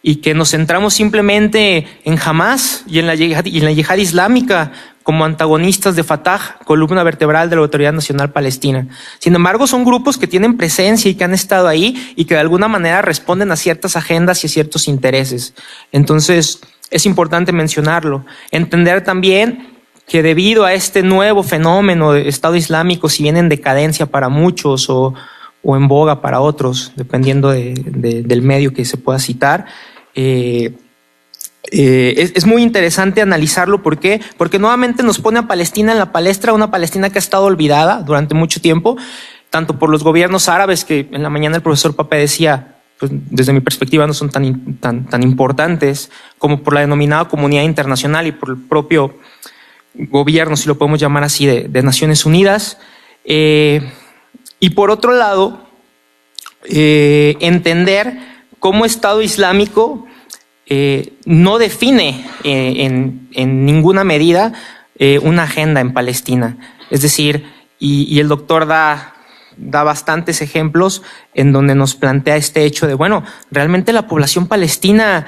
y que nos centramos simplemente en Hamas y en la yihad islámica como antagonistas de Fatah, columna vertebral de la Autoridad Nacional Palestina. Sin embargo, son grupos que tienen presencia y que han estado ahí y que de alguna manera responden a ciertas agendas y a ciertos intereses. Entonces, es importante mencionarlo. Entender también que debido a este nuevo fenómeno de Estado Islámico, si bien en decadencia para muchos o en boga para otros, dependiendo del medio que se pueda citar, es muy interesante analizarlo. ¿Por qué? Porque nuevamente nos pone a Palestina en la palestra, una Palestina que ha estado olvidada durante mucho tiempo, tanto por los gobiernos árabes, que en la mañana el profesor Pape decía, pues desde mi perspectiva no son tan importantes, como por la denominada comunidad internacional y por el propio gobierno, si lo podemos llamar así, de Naciones Unidas. Y por otro lado, entender cómo Estado Islámico no define en ninguna medida una agenda en Palestina. Es decir, y el doctor da bastantes ejemplos en donde nos plantea este hecho de, bueno, realmente la población palestina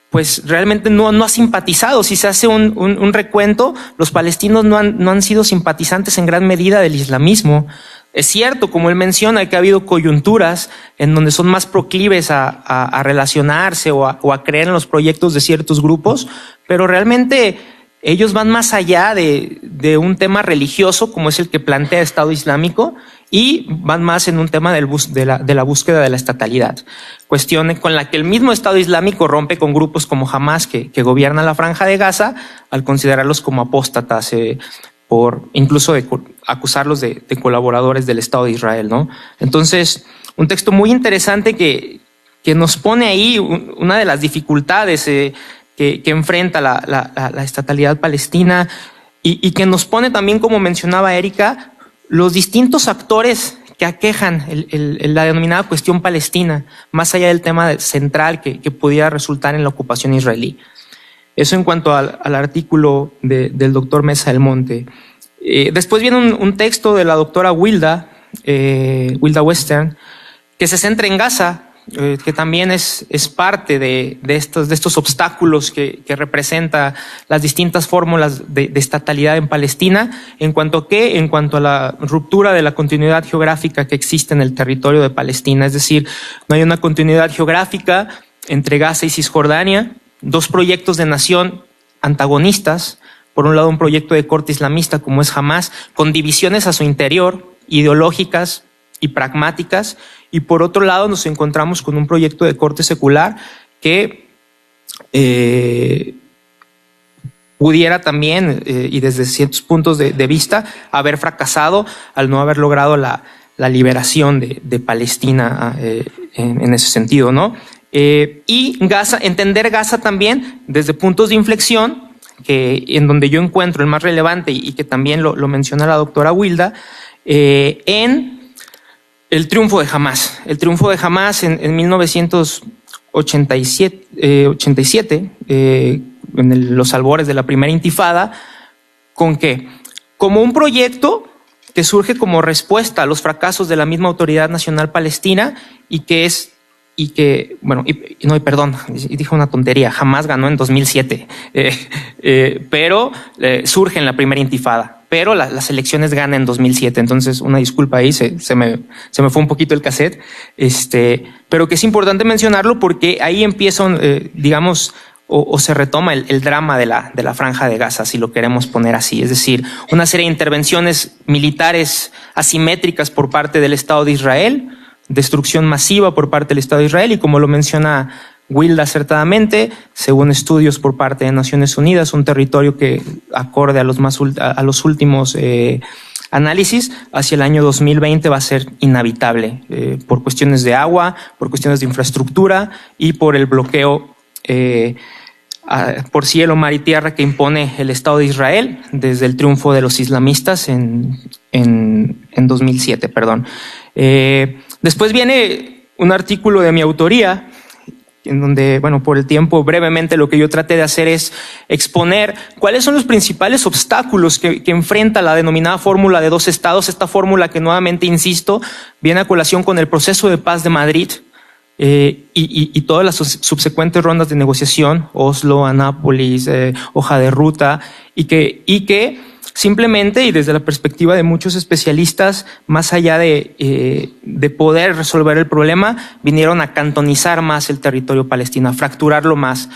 pues realmente no ha simpatizado. Si se hace un recuento, los palestinos no han sido simpatizantes en gran medida del islamismo. Es cierto, como él menciona, que ha habido coyunturas en donde son más proclives a relacionarse o a creer en los proyectos de ciertos grupos, pero realmente ellos van más allá de un tema religioso, como es el que plantea Estado Islámico, y van más en un tema de la búsqueda de la estatalidad. Cuestión con la que el mismo Estado Islámico rompe con grupos como Hamas, que gobiernan la Franja de Gaza, al considerarlos como apóstatas, por incluso acusarlos de colaboradores del Estado de Israel, ¿no? Entonces, un texto muy interesante que nos pone ahí una de las dificultades que enfrenta la estatalidad palestina y que nos pone también, como mencionaba Erika, los distintos actores que aquejan la denominada cuestión palestina, más allá del tema central que pudiera resultar en la ocupación israelí. Eso en cuanto al artículo del doctor Mesa del Monte. Después viene un texto de la doctora Wilda Western, que se centra en Gaza, que también es parte de estos obstáculos que representa las distintas fórmulas de estatalidad en Palestina. ¿En cuanto a qué? En cuanto a la ruptura de la continuidad geográfica que existe en el territorio de Palestina. Es decir, no hay una continuidad geográfica entre Gaza y Cisjordania, 2 proyectos de nación antagonistas. Por un lado, un proyecto de corte islamista como es Hamas, con divisiones a su interior, ideológicas y pragmáticas, y por otro lado nos encontramos con un proyecto de corte secular que pudiera también, y desde ciertos puntos de vista, haber fracasado al no haber logrado la liberación de Palestina en ese sentido, ¿no? Y Gaza, entender Gaza también desde puntos de inflexión, en donde yo encuentro el más relevante y que también lo menciona la doctora Wilda, en el triunfo de Hamás. El triunfo de Hamás en 1987, en los albores de la primera intifada, ¿con qué? Como un proyecto que surge como respuesta a los fracasos de la misma Autoridad Nacional Palestina dije una tontería, Hamás ganó en 2007, pero surge en la primera intifada, pero las elecciones gana en 2007, entonces una disculpa ahí, se me fue un poquito el cassette, pero que es importante mencionarlo porque ahí empieza, o se retoma el drama de la Franja de Gaza, si lo queremos poner así. Es decir, una serie de intervenciones militares asimétricas por parte del Estado de Israel, destrucción masiva por parte del Estado de Israel y, como lo menciona Wilda acertadamente, según estudios por parte de Naciones Unidas, un territorio que, acorde a los últimos análisis, hacia el año 2020 va a ser inhabitable por cuestiones de agua, por cuestiones de infraestructura y por el bloqueo por cielo, mar y tierra que impone el Estado de Israel desde el triunfo de los islamistas en 2007. Después viene un artículo de mi autoría en donde, por el tiempo, brevemente lo que yo traté de hacer es exponer cuáles son los principales obstáculos que enfrenta la denominada fórmula de dos estados, esta fórmula que, nuevamente insisto, viene a colación con el proceso de paz de Madrid, y todas las subsecuentes rondas de negociación, Oslo, Anápolis, hoja de ruta, y que simplemente, y desde la perspectiva de muchos especialistas, más allá de poder resolver el problema, vinieron a cantonizar más el territorio palestino, a fracturarlo más,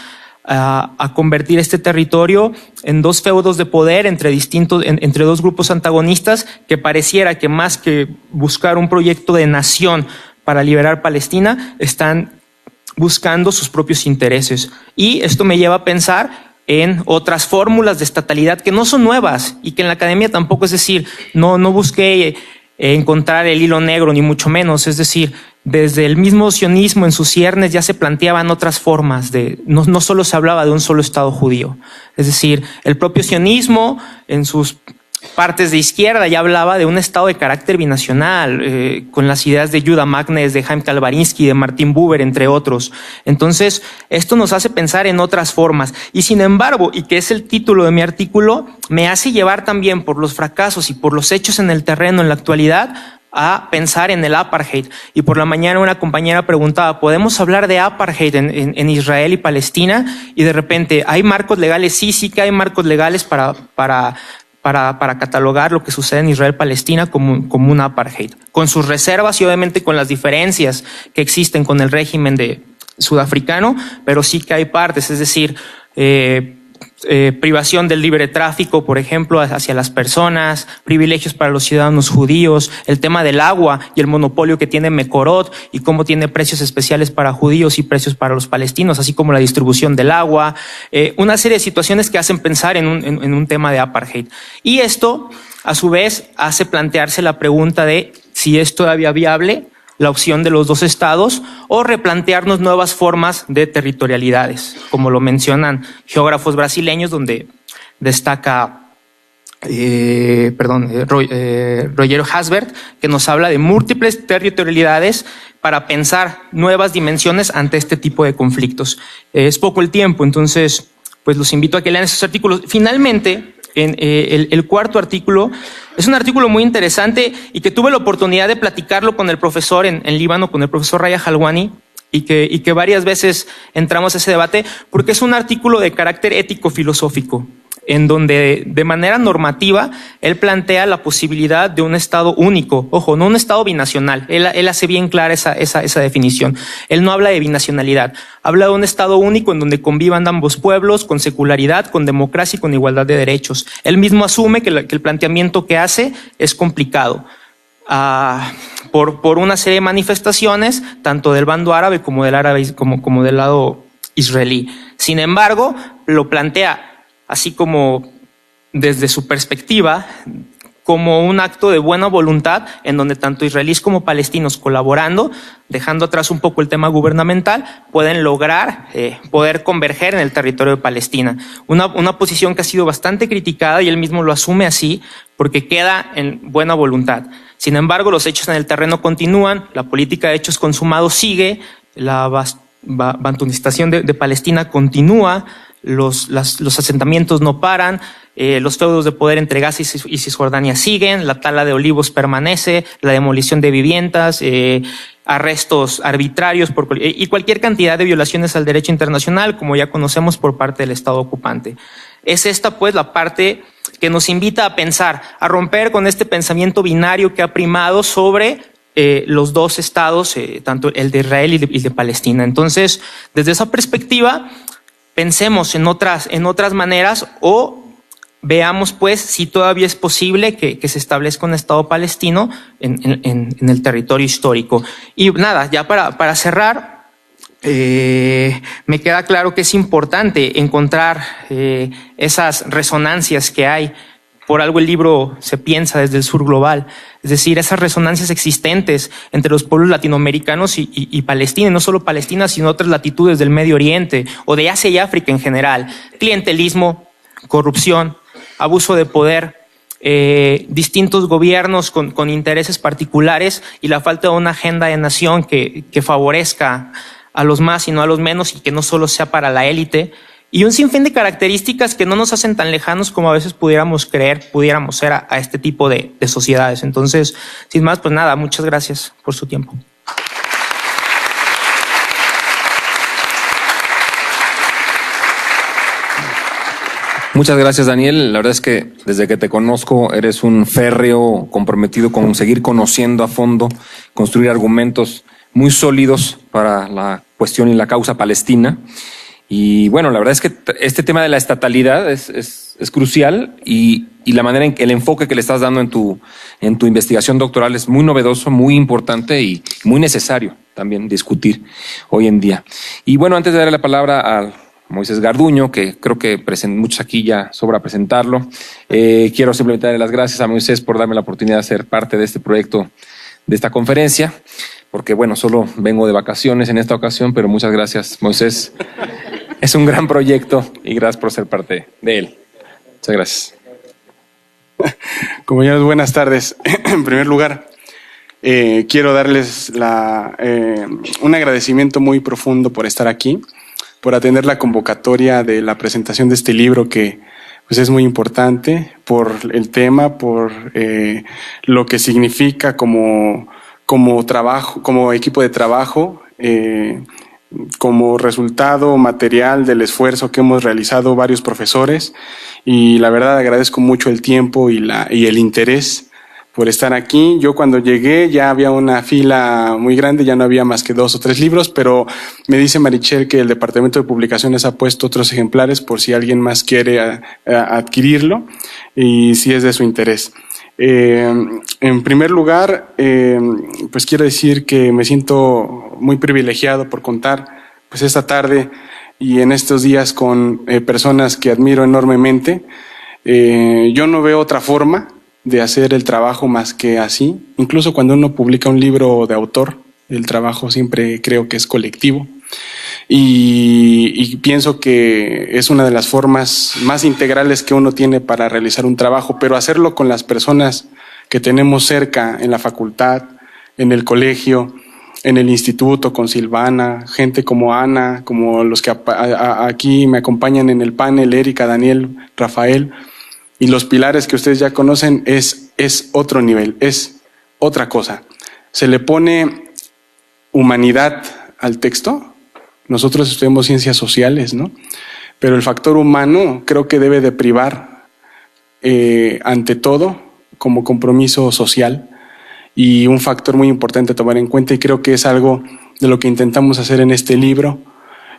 a convertir este territorio en dos feudos de poder entre dos grupos antagonistas que pareciera que, más que buscar un proyecto de nación para liberar Palestina, están buscando sus propios intereses. Y esto me lleva a pensar en otras fórmulas de estatalidad que no son nuevas y que en la academia tampoco, es decir, no busqué encontrar el hilo negro, ni mucho menos. Es decir, desde el mismo sionismo en sus ciernes ya se planteaban otras formas no solo se hablaba de un solo Estado judío. Es decir, el propio sionismo en sus partes de izquierda ya hablaba de un Estado de carácter binacional, con las ideas de Yuda Magnes, de Chaim Kalvarinsky, de Martin Buber, entre otros. Entonces, esto nos hace pensar en otras formas. Y sin embargo, y que es el título de mi artículo, me hace llevar también por los fracasos y por los hechos en el terreno en la actualidad a pensar en el apartheid. Y por la mañana una compañera preguntaba, ¿podemos hablar de apartheid en Israel y Palestina? Y de repente, ¿hay marcos legales? Sí que hay marcos legales para catalogar lo que sucede en Israel-Palestina como un apartheid, con sus reservas y obviamente con las diferencias que existen con el régimen sudafricano, pero sí que hay partes, es decir, privación del libre tráfico, por ejemplo, hacia las personas, privilegios para los ciudadanos judíos, el tema del agua y el monopolio que tiene Mekorot y cómo tiene precios especiales para judíos y precios para los palestinos, así como la distribución del agua, una serie de situaciones que hacen pensar en un tema de apartheid. Y esto, a su vez, hace plantearse la pregunta de si es todavía viable la opción de los dos estados o replantearnos nuevas formas de territorialidades, como lo mencionan geógrafos brasileños, donde destaca Rogério Hasbert, que nos habla de múltiples territorialidades para pensar nuevas dimensiones ante este tipo de conflictos. Es poco el tiempo, entonces pues los invito a que lean esos artículos. Finalmente, el cuarto artículo es un artículo muy interesante y que tuve la oportunidad de platicarlo con el profesor en Líbano, con el profesor Raya Halwani, y que varias veces entramos a ese debate, porque es un artículo de carácter ético-filosófico, en donde de manera normativa él plantea la posibilidad de un Estado único, ojo, no un Estado binacional, él hace bien clara esa definición. Él no habla de binacionalidad, habla de un Estado único en donde convivan ambos pueblos con secularidad, con democracia y con igualdad de derechos. Él mismo asume que el planteamiento que hace es complicado, por una serie de manifestaciones, tanto del bando árabe como del lado israelí. Sin embargo, lo plantea así como desde su perspectiva, como un acto de buena voluntad en donde tanto israelíes como palestinos colaborando, dejando atrás un poco el tema gubernamental, pueden lograr poder converger en el territorio de Palestina. Una posición que ha sido bastante criticada y él mismo lo asume así porque queda en buena voluntad. Sin embargo, los hechos en el terreno continúan, la política de hechos consumados sigue, la bantunización de Palestina continúa, los asentamientos no paran, los feudos de poder entre Gaza y Cisjordania siguen, la tala de olivos permanece, la demolición de viviendas, arrestos arbitrarios y cualquier cantidad de violaciones al derecho internacional, como ya conocemos por parte del Estado ocupante. Es esta, pues, la parte que nos invita a pensar, a romper con este pensamiento binario que ha primado sobre los dos estados, tanto el de Israel y de Palestina. Entonces, desde esa perspectiva, pensemos en otras maneras o veamos, pues, si todavía es posible que se establezca un Estado palestino en el territorio histórico. Y nada, ya para cerrar, me queda claro que es importante encontrar esas resonancias que hay. Por algo el libro se piensa desde el sur global, es decir, esas resonancias existentes entre los pueblos latinoamericanos y Palestina, y no solo Palestina, sino otras latitudes del Medio Oriente o de Asia y África en general. Clientelismo, corrupción, abuso de poder, distintos gobiernos con intereses particulares y la falta de una agenda de nación que favorezca a los más y no a los menos y que no solo sea para la élite. Y un sinfín de características que no nos hacen tan lejanos como a veces pudiéramos creer, pudiéramos ser a este tipo de sociedades. Entonces, sin más, pues nada, muchas gracias por su tiempo. Muchas gracias, Daniel. La verdad es que desde que te conozco eres un férreo comprometido con seguir conociendo a fondo, construir argumentos muy sólidos para la cuestión y la causa palestina. Y bueno, la verdad es que este tema de la estatalidad es crucial y la manera en que el enfoque que le estás dando en tu investigación doctoral es muy novedoso, muy importante y muy necesario también discutir hoy en día. Y bueno, antes de darle la palabra a Moisés Garduño, que creo que muchos aquí ya sobra presentarlo, quiero simplemente darle las gracias a Moisés por darme la oportunidad de ser parte de este proyecto, de esta conferencia, porque bueno, solo vengo de vacaciones en esta ocasión, pero muchas gracias, Moisés. Es un gran proyecto y gracias por ser parte de él. Muchas gracias. Compañeros, buenas tardes. En primer lugar, quiero darles un agradecimiento muy profundo por estar aquí, por atender la convocatoria de la presentación de este libro que pues es muy importante, por el tema, por lo que significa como trabajo, como equipo de trabajo, como resultado material del esfuerzo que hemos realizado varios profesores, y la verdad agradezco mucho el tiempo y el interés por estar aquí. Yo cuando llegué ya había una fila muy grande, ya no había más que 2 o 3 libros, pero me dice Marichel que el departamento de publicaciones ha puesto otros ejemplares por si alguien más quiere adquirirlo y si es de su interés. En primer lugar, pues quiero decir que me siento muy privilegiado por contar pues esta tarde y en estos días con personas que admiro enormemente. Yo no veo otra forma de hacer el trabajo más que así. Incluso cuando uno publica un libro de autor, el trabajo siempre creo que es colectivo. Y pienso que es una de las formas más integrales que uno tiene para realizar un trabajo, pero hacerlo con las personas que tenemos cerca en la facultad, en el colegio, en el instituto, con Silvana, gente como Ana, como los que aquí me acompañan en el panel, Erika, Daniel, Rafael, y los pilares que ustedes ya conocen, es otro nivel, es otra cosa. Se le pone humanidad al texto. Nosotros estudiamos ciencias sociales, ¿no? Pero el factor humano creo que debe de privar ante todo como compromiso social y un factor muy importante a tomar en cuenta, y creo que es algo de lo que intentamos hacer en este libro.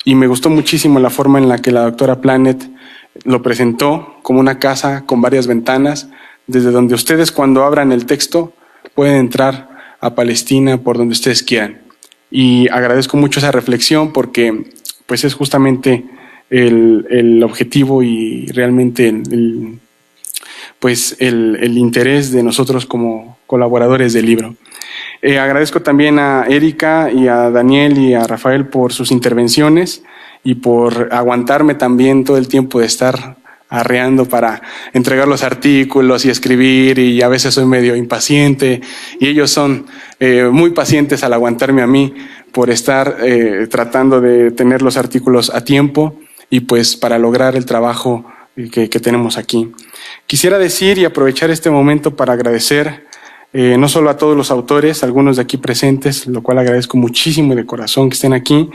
Y me gustó muchísimo la forma en la que la doctora Planet lo presentó como una casa con varias ventanas, desde donde ustedes cuando abran el texto pueden entrar a Palestina por donde ustedes quieran. Y agradezco mucho esa reflexión porque pues es justamente el objetivo y realmente pues el interés de nosotros como colaboradores del libro. Agradezco también a Erika y a Daniel y a Rafael por sus intervenciones y por aguantarme también todo el tiempo de estar arreando para entregar los artículos y escribir, y a veces soy medio impaciente y ellos son muy pacientes al aguantarme a mí por estar tratando de tener los artículos a tiempo y pues para lograr el trabajo que tenemos aquí. Quisiera decir y aprovechar este momento para agradecer no solo a todos los autores, algunos de aquí presentes, lo cual agradezco muchísimo de corazón que estén aquí,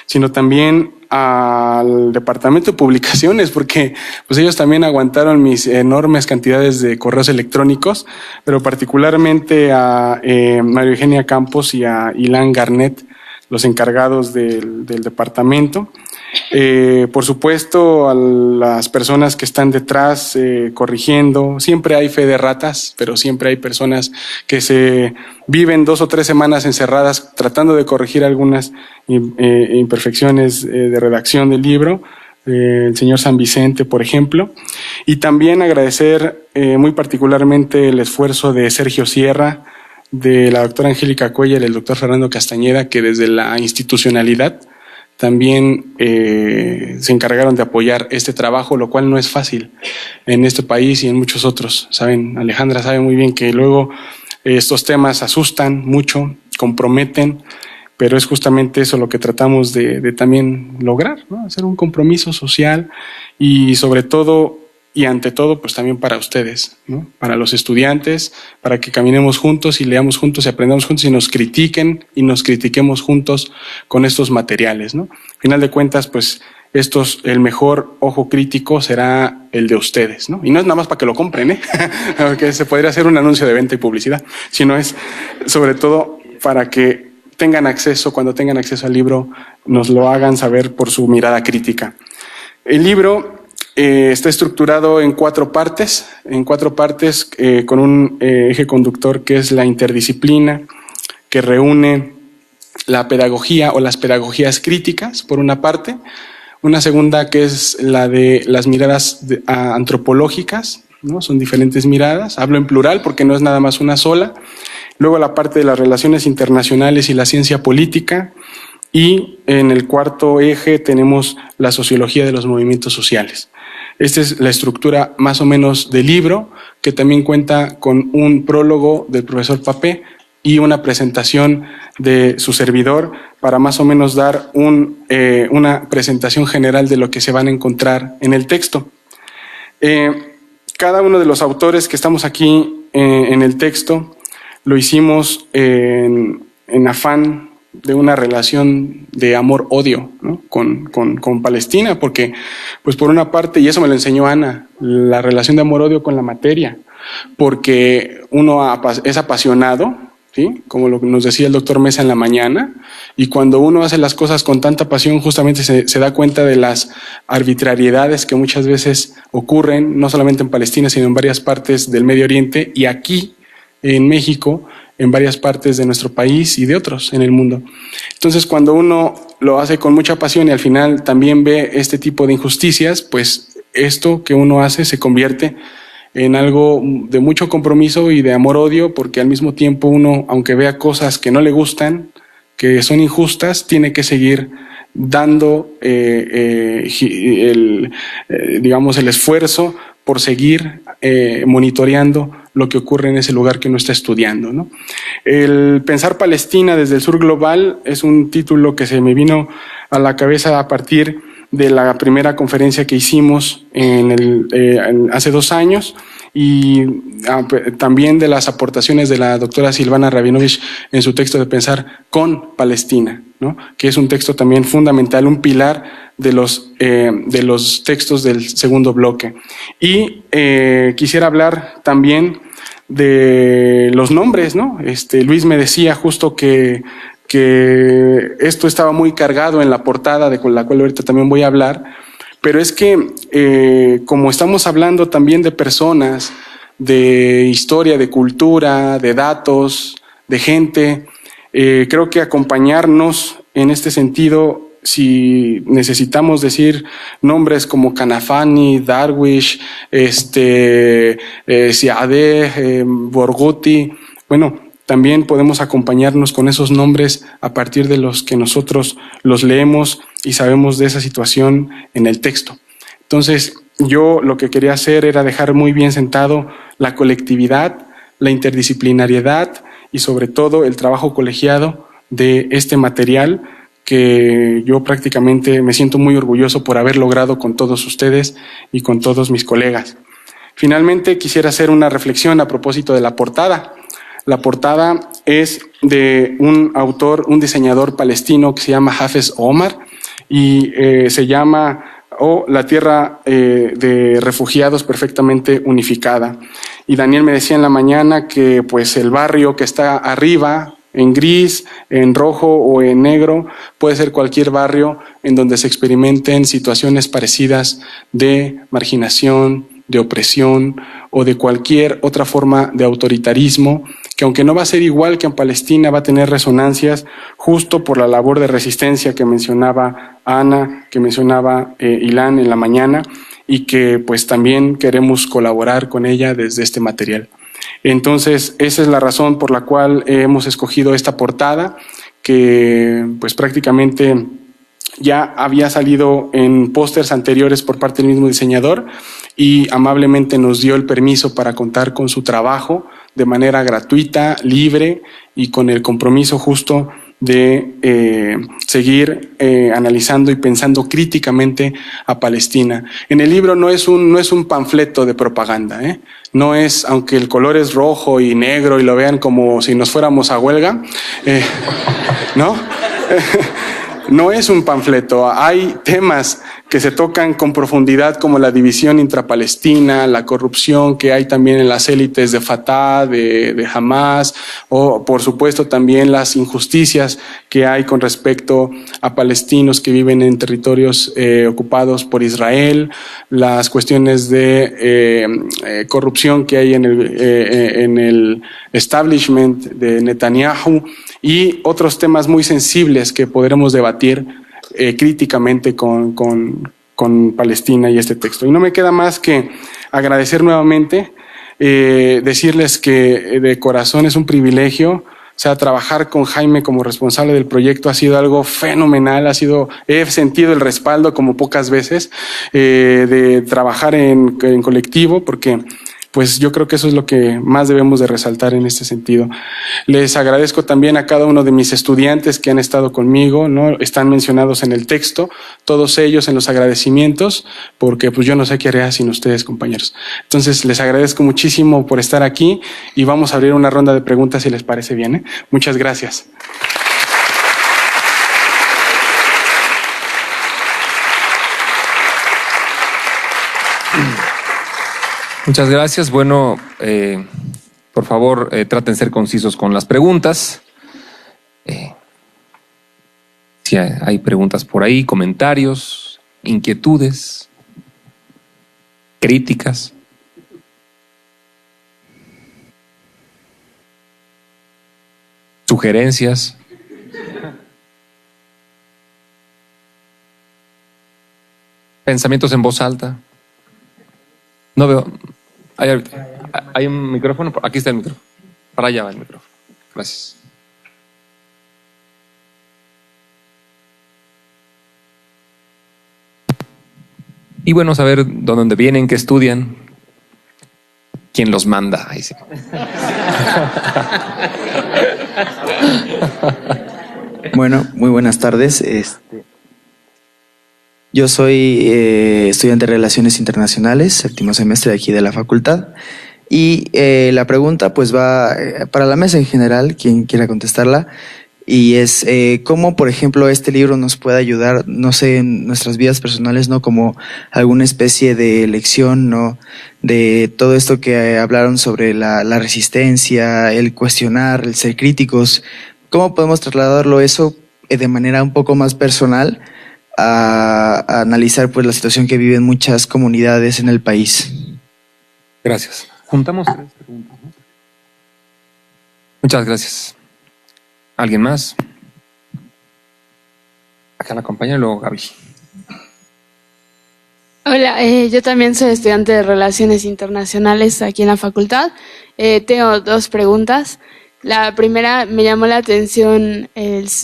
sino también al departamento de publicaciones, porque pues ellos también aguantaron mis enormes cantidades de correos electrónicos, pero particularmente a María Eugenia Campos y a Ilan Garnet, los encargados del departamento. Por supuesto, a las personas que están detrás corrigiendo. Siempre hay fe de ratas, pero siempre hay personas que se viven 2 o 3 semanas encerradas tratando de corregir algunas imperfecciones de redacción del libro. El señor San Vicente, por ejemplo. Y también agradecer muy particularmente el esfuerzo de Sergio Sierra, de la doctora Angélica Cuellar y el doctor Fernando Castañeda, que desde la institucionalidad también se encargaron de apoyar este trabajo, lo cual no es fácil en este país y en muchos otros. Saben, Alejandra sabe muy bien que luego estos temas asustan mucho, comprometen, pero es justamente eso lo que tratamos de también lograr, ¿no? Hacer un compromiso social y sobre todo y ante todo, pues también para ustedes, ¿no? Para los estudiantes, para que caminemos juntos y leamos juntos y aprendamos juntos y nos critiquen y nos critiquemos juntos con estos materiales, ¿no? Al final de cuentas, pues el mejor ojo crítico será el de ustedes, ¿no? Y no es nada más para que lo compren, porque se podría hacer un anuncio de venta y publicidad, sino es sobre todo para que tengan acceso, cuando tengan acceso al libro, nos lo hagan saber por su mirada crítica. El libro está estructurado en 4 partes, con un eje conductor que es la interdisciplina, que reúne la pedagogía o las pedagogías críticas, por una parte. Una segunda que es la de las miradas antropológicas, ¿no? Son diferentes miradas, hablo en plural porque no es nada más una sola. Luego la parte de las relaciones internacionales y la ciencia política. Y en el 4º eje tenemos la sociología de los movimientos sociales. Esta es la estructura más o menos del libro, que también cuenta con un prólogo del profesor Papé y una presentación de su servidor para más o menos dar una presentación general de lo que se van a encontrar en el texto. Cada uno de los autores que estamos aquí en el texto lo hicimos en afán de una relación de amor-odio, ¿no? con Palestina, porque pues por una parte, y eso me lo enseñó Ana, la relación de amor-odio con la materia, porque uno es apasionado, ¿sí? Como lo que nos decía el doctor Mesa en la mañana, y cuando uno hace las cosas con tanta pasión, justamente se da cuenta de las arbitrariedades que muchas veces ocurren, no solamente en Palestina, sino en varias partes del Medio Oriente, y aquí en México, en varias partes de nuestro país y de otros en el mundo. Entonces, cuando uno lo hace con mucha pasión y al final también ve este tipo de injusticias, pues esto que uno hace se convierte en algo de mucho compromiso y de amor-odio, porque al mismo tiempo uno, aunque vea cosas que no le gustan, que son injustas, tiene que seguir dando digamos, el esfuerzo por seguir monitoreando lo que ocurre en ese lugar que uno está estudiando, ¿no? El Pensar Palestina desde el Sur Global es un título que se me vino a la cabeza a partir de la primera conferencia que hicimos hace 2 años, y también de las aportaciones de la doctora Silvana Rabinovich en su texto de Pensar con Palestina, ¿no? Que es un texto también fundamental, un pilar de los textos del segundo bloque. Y quisiera hablar también de los nombres, ¿no? Luis me decía justo que esto estaba muy cargado en la portada, con la cual ahorita también voy a hablar, pero es que como estamos hablando también de personas, de historia, de cultura, de datos, de gente, creo que acompañarnos en este sentido si necesitamos decir nombres como Kanafani, Darwish, Siadeh, Borghuti, bueno, también podemos acompañarnos con esos nombres a partir de los que nosotros los leemos y sabemos de esa situación en el texto. Entonces, yo lo que quería hacer era dejar muy bien sentado la colectividad, la interdisciplinariedad y sobre todo el trabajo colegiado de este material que yo prácticamente me siento muy orgulloso por haber logrado con todos ustedes y con todos mis colegas. Finalmente, quisiera hacer una reflexión a propósito de la portada. La portada es de un autor, un diseñador palestino que se llama Hafez Omar y se llama La tierra de refugiados perfectamente unificada. Y Daniel me decía en la mañana que pues el barrio que está arriba, en gris, en rojo o en negro, puede ser cualquier barrio en donde se experimenten situaciones parecidas de marginación, de opresión o de cualquier otra forma de autoritarismo, que aunque no va a ser igual que en Palestina, va a tener resonancias justo por la labor de resistencia que mencionaba Ana, que mencionaba Ilan en la mañana, y que pues también queremos colaborar con ella desde este material. Entonces, esa es la razón por la cual hemos escogido esta portada, que pues prácticamente ya había salido en pósters anteriores por parte del mismo diseñador y amablemente nos dio el permiso para contar con su trabajo de manera gratuita, libre y con el compromiso justo de seguir analizando y pensando críticamente a Palestina. En el libro no es un panfleto de propaganda, no es, aunque el color es rojo y negro y lo vean como si nos fuéramos a huelga, ¿no? No es un panfleto, hay temas que se tocan con profundidad como la división intrapalestina, la corrupción que hay también en las élites de Fatah, de Hamas, o por supuesto también las injusticias que hay con respecto a palestinos que viven en territorios ocupados por Israel, las cuestiones de corrupción que hay en el establishment de Netanyahu y otros temas muy sensibles que podremos debatir críticamente con Palestina y este texto. Y no me queda más que agradecer nuevamente, decirles que de corazón es un privilegio. O sea, trabajar con Jaime como responsable del proyecto ha sido algo fenomenal, he sentido el respaldo como pocas veces de trabajar en colectivo, porque pues yo creo que eso es lo que más debemos de resaltar en este sentido. Les agradezco también a cada uno de mis estudiantes que han estado conmigo, ¿no? Están mencionados en el texto, todos ellos en los agradecimientos, porque pues yo no sé qué haría sin ustedes, compañeros. Entonces les agradezco muchísimo por estar aquí y vamos a abrir una ronda de preguntas si les parece bien, ¿eh? Muchas gracias. Muchas gracias. Bueno, por favor, traten de ser concisos con las preguntas. Si hay preguntas por ahí, comentarios, inquietudes, críticas. Sugerencias. Pensamientos en voz alta. No veo. ¿Hay un micrófono? Aquí está el micrófono. Para allá va el micrófono. Gracias. Y bueno, saber dónde vienen, qué estudian, quién los manda. Ahí sí. Bueno, muy buenas tardes. Yo soy estudiante de Relaciones Internacionales, séptimo semestre de aquí de la facultad. Y la pregunta pues va para la mesa en general, quien quiera contestarla. Y es cómo, por ejemplo, este libro nos puede ayudar, no sé, en nuestras vidas personales, ¿no? Como alguna especie de lección, ¿no? De todo esto que hablaron sobre la resistencia, el cuestionar, el ser críticos. ¿Cómo podemos trasladarlo eso de manera un poco más personal a analizar pues la situación que viven muchas comunidades en el país? Gracias. Juntamos 3 preguntas, ¿no? Muchas gracias. ¿Alguien más? Acá la compañera y luego Gaby. Hola, yo también soy estudiante de Relaciones Internacionales aquí en la facultad. Tengo dos preguntas. La primera, me llamó la atención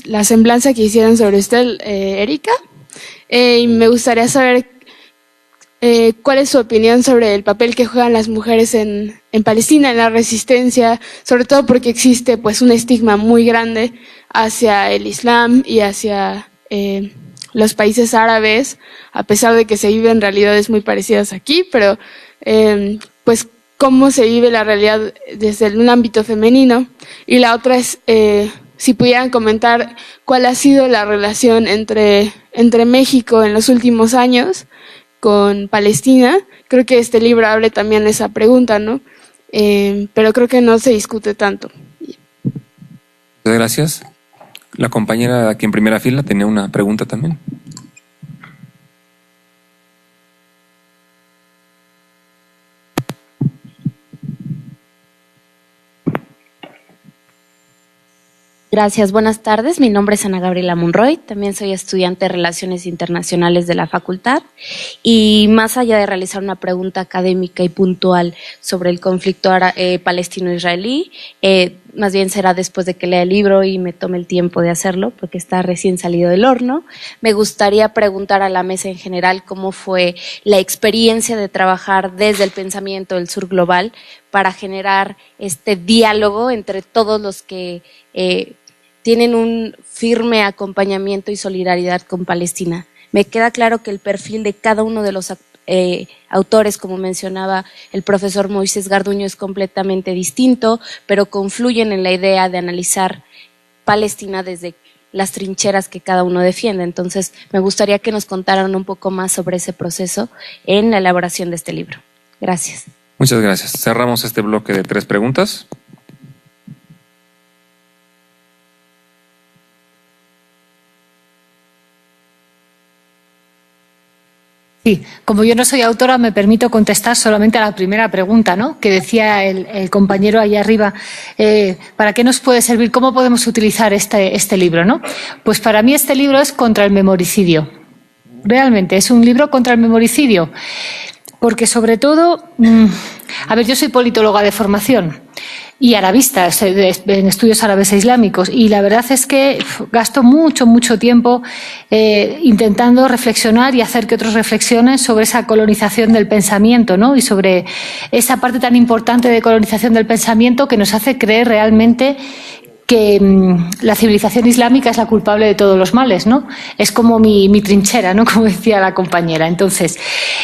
la semblanza que hicieron sobre usted, Erika, y me gustaría saber cuál es su opinión sobre el papel que juegan las mujeres en Palestina, en la resistencia, sobre todo porque existe pues un estigma muy grande hacia el Islam y hacia los países árabes, a pesar de que se viven realidades muy parecidas aquí, pero pues cómo se vive la realidad desde un ámbito femenino. Y la otra es, si pudieran comentar cuál ha sido la relación entre México en los últimos años con Palestina. Creo que este libro abre también esa pregunta, ¿no? Pero creo que no se discute tanto. Muchas gracias. La compañera aquí en primera fila tenía una pregunta también. Gracias, buenas tardes. Mi nombre es Ana Gabriela Monroy, también soy estudiante de Relaciones Internacionales de la facultad y más allá de realizar una pregunta académica y puntual sobre el conflicto palestino-israelí, más bien será después de que lea el libro y me tome el tiempo de hacerlo porque está recién salido del horno. Me gustaría preguntar a la mesa en general cómo fue la experiencia de trabajar desde el pensamiento del sur global para generar este diálogo entre todos los que tienen un firme acompañamiento y solidaridad con Palestina. Me queda claro que el perfil de cada uno de los autores, como mencionaba el profesor Moisés Garduño, es completamente distinto, pero confluyen en la idea de analizar Palestina desde las trincheras que cada uno defiende. Entonces, me gustaría que nos contaran un poco más sobre ese proceso en la elaboración de este libro. Gracias. Muchas gracias. Cerramos este bloque de 3 preguntas. Sí, como yo no soy autora, me permito contestar solamente a la primera pregunta, ¿no? Que decía el compañero ahí arriba, ¿para qué nos puede servir? ¿Cómo podemos utilizar este libro, no? Pues para mí este libro es contra el memoricidio. Realmente, es un libro contra el memoricidio. Porque sobre todo, a ver, yo soy politóloga de formación y arabista, en estudios árabes e islámicos, y la verdad es que gasto mucho tiempo intentando reflexionar y hacer que otros reflexionen sobre esa colonización del pensamiento, ¿no? Y sobre esa parte tan importante de colonización del pensamiento que nos hace creer realmente que la civilización islámica es la culpable de todos los males, ¿no? Es como mi trinchera, ¿no? Como decía la compañera. Entonces,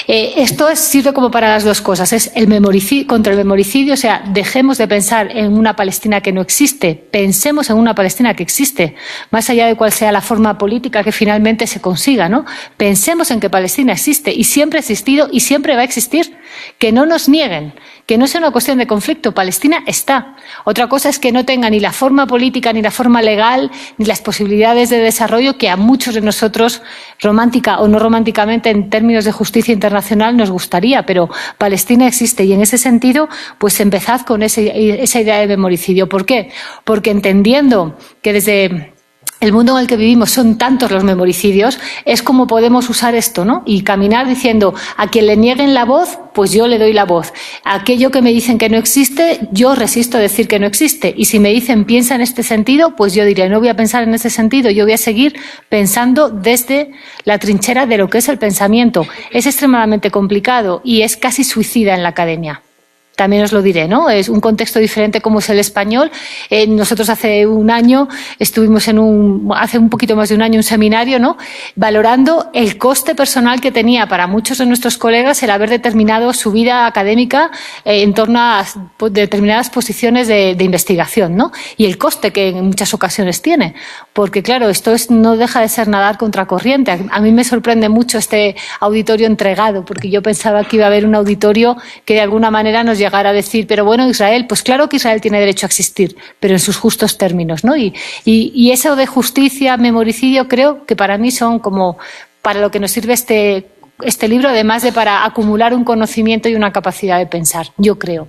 esto sirve como para las dos cosas. Es el memoricidio, contra el memoricidio, o sea, dejemos de pensar en una Palestina que no existe, pensemos en una Palestina que existe, más allá de cuál sea la forma política que finalmente se consiga, ¿no? Pensemos en que Palestina existe y siempre ha existido y siempre va a existir. Que no nos nieguen, que no sea una cuestión de conflicto. Palestina está. Otra cosa es que no tenga ni la forma política, ni la forma legal, ni las posibilidades de desarrollo que a muchos de nosotros, romántica o no románticamente, en términos de justicia internacional, nos gustaría. Pero Palestina existe y en ese sentido, pues empezad con esa idea de memoricidio. ¿Por qué? Porque entendiendo que desde el mundo en el que vivimos son tantos los memoricidios, es como podemos usar esto, ¿no? Y caminar diciendo, a quien le nieguen la voz, pues yo le doy la voz. A aquello que me dicen que no existe, yo resisto a decir que no existe. Y si me dicen piensa en este sentido, pues yo diré, no voy a pensar en ese sentido, yo voy a seguir pensando desde la trinchera de lo que es el pensamiento. Es extremadamente complicado y es casi suicida en la academia. También os lo diré, ¿no? Es un contexto diferente como es el español. Nosotros hace un año estuvimos hace un poquito más de un año, un seminario, ¿no? Valorando el coste personal que tenía para muchos de nuestros colegas el haber determinado su vida académica en torno a determinadas posiciones de investigación, ¿no? Y el coste que en muchas ocasiones tiene. Porque, claro, esto no deja de ser nadar contracorriente. A mí me sorprende mucho este auditorio entregado, porque yo pensaba que iba a haber un auditorio que de alguna manera nos llegar a decir, pero bueno, Israel, pues claro que Israel tiene derecho a existir, pero en sus justos términos, ¿no? Y eso de justicia, memoricidio, creo que para mí son como para lo que nos sirve este libro, además de para acumular un conocimiento y una capacidad de pensar, yo creo.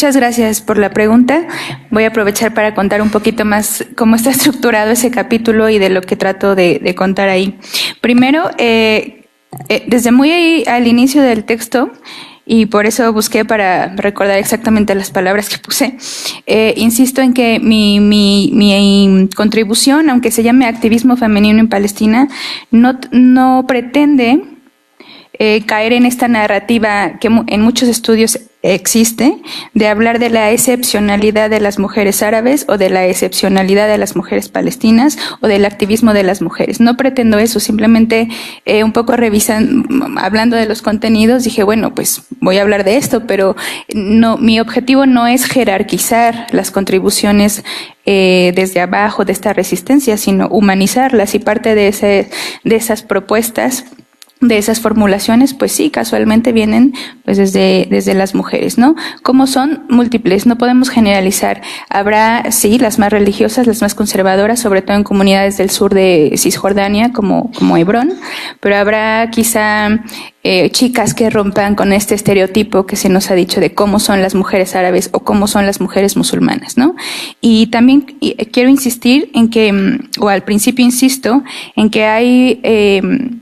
Muchas gracias por la pregunta. Voy a aprovechar para contar un poquito más cómo está estructurado ese capítulo y de lo que trato de contar ahí. Primero, desde muy al inicio del texto, y por eso busqué para recordar exactamente las palabras que puse, insisto en que mi contribución, aunque se llame activismo femenino en Palestina, no pretende caer en esta narrativa que en muchos estudios existe, de hablar de la excepcionalidad de las mujeres árabes o de la excepcionalidad de las mujeres palestinas o del activismo de las mujeres. No pretendo eso, simplemente un poco hablando de los contenidos, dije, bueno, pues voy a hablar de esto, pero no, mi objetivo no es jerarquizar las contribuciones desde abajo de esta resistencia, sino humanizarlas, y parte de esas propuestas, de esas formulaciones, pues sí, casualmente vienen pues desde las mujeres, ¿no? Como son múltiples, no podemos generalizar. Habrá, sí, las más religiosas, las más conservadoras, sobre todo en comunidades del sur de Cisjordania, como Hebrón, pero habrá quizá chicas que rompan con este estereotipo que se nos ha dicho de cómo son las mujeres árabes o cómo son las mujeres musulmanas, ¿no? Y también quiero insistir en que, o al principio insisto, en que hay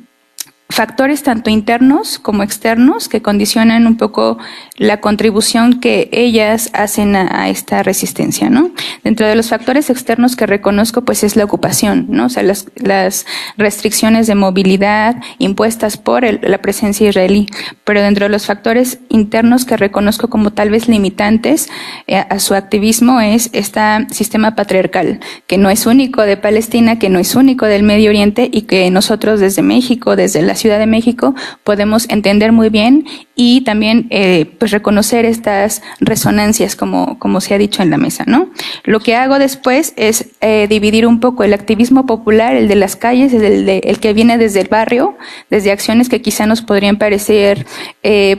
factores tanto internos como externos que condicionan un poco la contribución que ellas hacen a esta resistencia, ¿no? Dentro de los factores externos que reconozco, pues es la ocupación, ¿no? O sea, las restricciones de movilidad impuestas por la presencia israelí. Pero dentro de los factores internos que reconozco como tal vez limitantes a su activismo es este sistema patriarcal, que no es único de Palestina, que no es único del Medio Oriente, y que nosotros desde México, desde la Ciudad de México, podemos entender muy bien y también pues reconocer estas resonancias como se ha dicho en la mesa, ¿no? Lo que hago después es dividir un poco el activismo popular, el de las calles, el que viene desde el barrio, desde acciones que quizá nos podrían parecer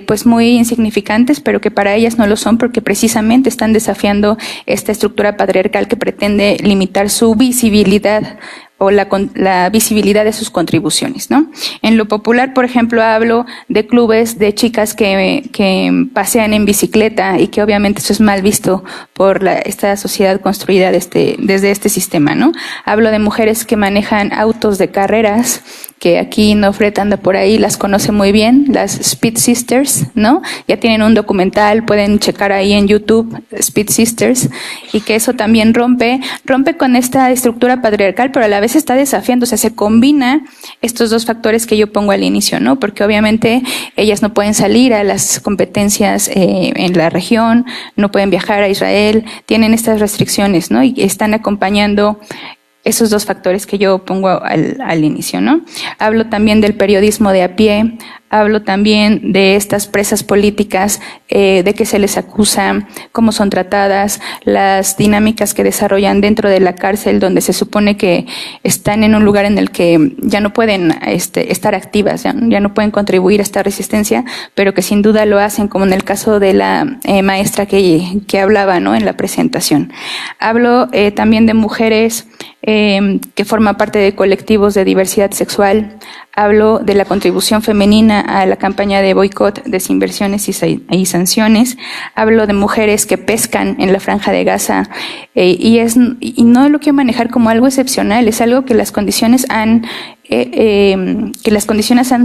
pues muy insignificantes, pero que para ellas no lo son, porque precisamente están desafiando esta estructura patriarcal que pretende limitar su visibilidad o la visibilidad de sus contribuciones, ¿no? En lo popular, por ejemplo, hablo de clubes de chicas que pasean en bicicleta, y que obviamente eso es mal visto por esta sociedad construida desde este sistema, ¿no? Hablo de mujeres que manejan autos de carreras, que aquí Nofret anda por ahí, las conoce muy bien, las Speed Sisters, ¿no? Ya tienen un documental, pueden checar ahí en YouTube, Speed Sisters, y que eso también rompe con esta estructura patriarcal, pero a la vez está desafiando, o sea, se combina estos dos factores que yo pongo al inicio, ¿no? Porque obviamente ellas no pueden salir a las competencias en la región, no pueden viajar a Israel, tienen estas restricciones, ¿no? Y están acompañando esos dos factores que yo pongo al inicio, ¿no? Hablo también del periodismo de a pie, hablo también de estas presas políticas, de que se les acusa, cómo son tratadas, las dinámicas que desarrollan dentro de la cárcel, donde se supone que están en un lugar en el que ya no pueden estar activas, ya no pueden contribuir a esta resistencia, pero que sin duda lo hacen, como en el caso de la maestra que hablaba, ¿no?, en la presentación. Hablo también de mujeres que forman parte de colectivos de diversidad sexual. Hablo de la contribución femenina a la campaña de boicot, desinversiones y sanciones. Hablo de mujeres que pescan en la Franja de Gaza, y no lo quiero manejar como algo excepcional, es algo que las condiciones han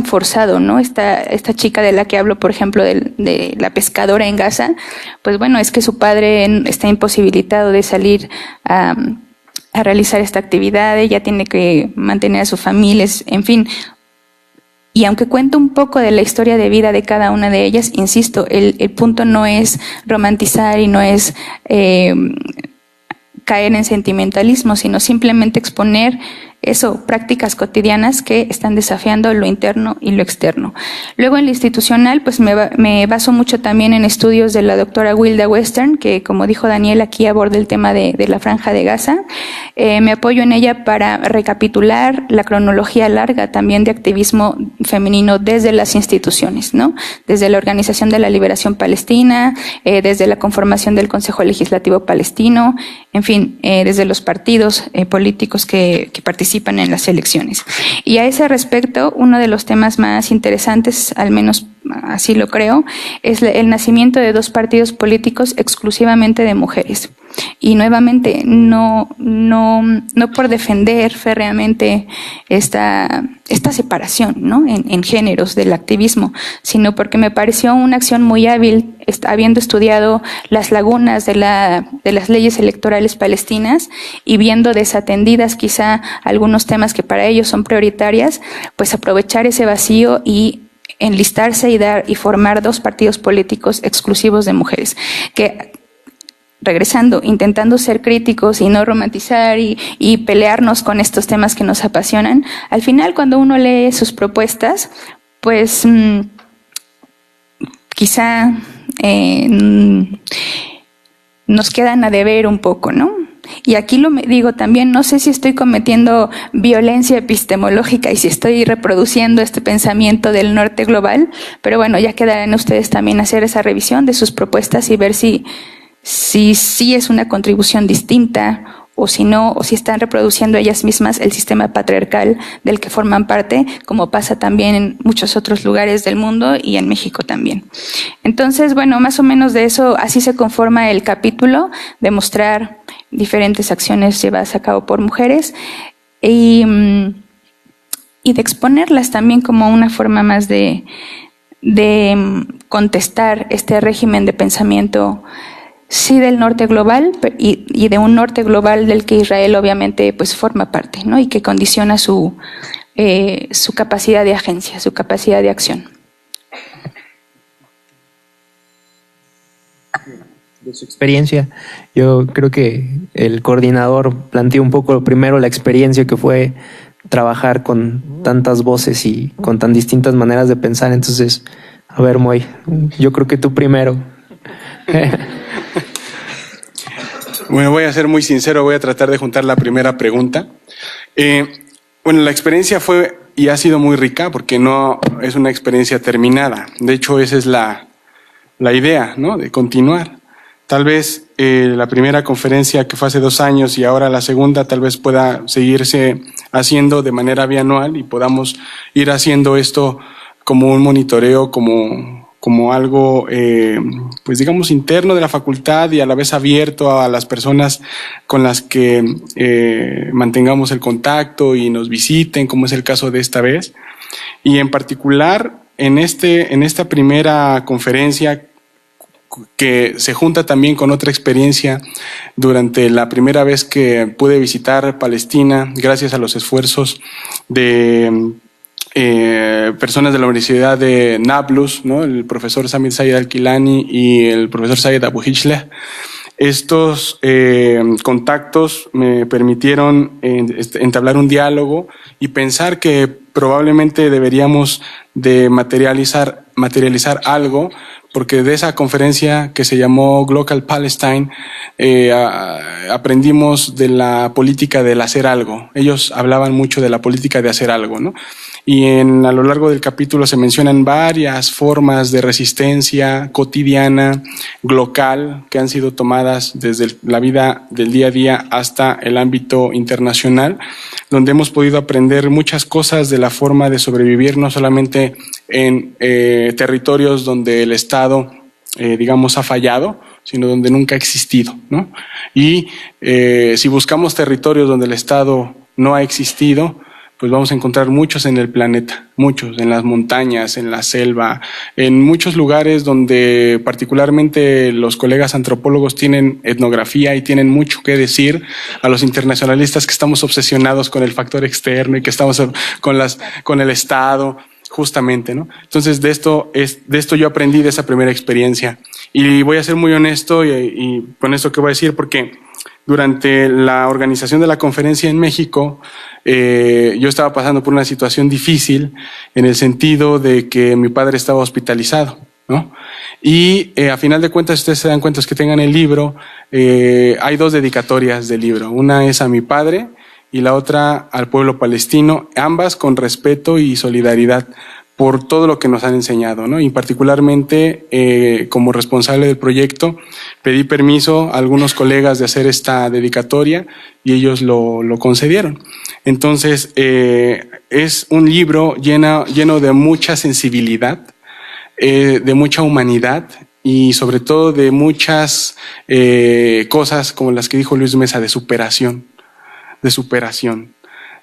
forzado, ¿no? Esta chica de la que hablo, por ejemplo, de la pescadora en Gaza, pues bueno, es que su padre está imposibilitado de salir a realizar esta actividad, ella tiene que mantener a sus familias, en fin. Y aunque cuento un poco de la historia de vida de cada una de ellas, insisto, el punto no es romantizar y no es caer en sentimentalismo, sino simplemente exponer prácticas cotidianas que están desafiando lo interno y lo externo. Luego en lo institucional, pues me baso mucho también en estudios de la doctora Wilda Western, que como dijo Daniel, aquí aborda el tema de la Franja de Gaza. Me apoyo en ella para recapitular la cronología larga también de activismo femenino desde las instituciones, ¿no? Desde la Organización de la Liberación Palestina, desde la conformación del Consejo Legislativo Palestino, en fin, desde los partidos políticos que participan participan en las elecciones. Y a ese respecto, uno de los temas más interesantes, al menos así lo creo, es el nacimiento de 2 partidos políticos exclusivamente de mujeres. Y nuevamente, no por defender férreamente esta separación, ¿no? en géneros del activismo, sino porque me pareció una acción muy hábil, habiendo estudiado las lagunas de las leyes electorales palestinas y viendo desatendidas quizá algunos temas que para ellos son prioritarias, pues aprovechar ese vacío y enlistarse y formar 2 partidos políticos exclusivos de mujeres, que regresando, intentando ser críticos y no romantizar y pelearnos con estos temas que nos apasionan, al final cuando uno lee sus propuestas, pues quizá nos quedan a deber un poco, ¿no? Y aquí lo digo también, no sé si estoy cometiendo violencia epistemológica y si estoy reproduciendo este pensamiento del norte global, pero bueno, ya quedarán ustedes también hacer esa revisión de sus propuestas y ver si es una contribución distinta o si no, o si están reproduciendo ellas mismas el sistema patriarcal del que forman parte, como pasa también en muchos otros lugares del mundo y en México también. Entonces, bueno, más o menos de eso, así se conforma el capítulo, de mostrar diferentes acciones llevadas a cabo por mujeres y de exponerlas también como una forma más de contestar este régimen de pensamiento, sí, del norte global y de un norte global del que Israel obviamente pues forma parte, ¿no? Y que condiciona su capacidad de agencia, su capacidad de acción. De su experiencia, yo creo que el coordinador planteó un poco primero la experiencia que fue trabajar con tantas voces y con tan distintas maneras de pensar. Entonces, a ver, Moy, yo creo que tú primero. Bueno, voy a ser muy sincero, voy a tratar de juntar la primera pregunta. Bueno, la experiencia fue y ha sido muy rica porque no es una experiencia terminada. De hecho, esa es la idea, ¿no? De continuar. Tal vez la primera conferencia que fue hace 2 años y ahora la segunda tal vez pueda seguirse haciendo de manera bianual y podamos ir haciendo esto como un monitoreo, como algo, pues digamos, interno de la facultad y a la vez abierto a las personas con las que mantengamos el contacto y nos visiten, como es el caso de esta vez. Y en particular, en esta primera conferencia, que se junta también con otra experiencia durante la primera vez que pude visitar Palestina, gracias a los esfuerzos de personas de la Universidad de Nablus, ¿no? El profesor Samir Sayed Al-Kilani y el profesor Sayed Abu Hichleh. Estos contactos me permitieron entablar un diálogo y pensar que probablemente deberíamos de materializar algo, porque de esa conferencia que se llamó Global Palestine aprendimos de la política del hacer algo. Ellos hablaban mucho de la política de hacer algo, ¿no? Y a lo largo del capítulo se mencionan varias formas de resistencia cotidiana, local, que han sido tomadas desde la vida del día a día hasta el ámbito internacional, donde hemos podido aprender muchas cosas de la forma de sobrevivir, no solamente en territorios donde el Estado, digamos, ha fallado, sino donde nunca ha existido, ¿no? Y si buscamos territorios donde el Estado no ha existido, pues vamos a encontrar muchos en el planeta, muchos, en las montañas, en la selva, en muchos lugares donde particularmente los colegas antropólogos tienen etnografía y tienen mucho que decir a los internacionalistas que estamos obsesionados con el factor externo y que estamos con el Estado, justamente, ¿no? Entonces de esto yo aprendí de esa primera experiencia y voy a ser muy honesto y con esto que voy a decir porque durante la organización de la conferencia en México, yo estaba pasando por una situación difícil en el sentido de que mi padre estaba hospitalizado, ¿no? Y a final de cuentas, ustedes se dan cuenta que tengan el libro, hay 2 dedicatorias del libro. Una es a mi padre y la otra al pueblo palestino, ambas con respeto y solidaridad por todo lo que nos han enseñado, ¿no? Y particularmente, como responsable del proyecto, pedí permiso a algunos colegas de hacer esta dedicatoria y ellos lo concedieron. Entonces, es un libro lleno de mucha sensibilidad, de mucha humanidad y sobre todo de muchas cosas como las que dijo Luis Mesa, de superación.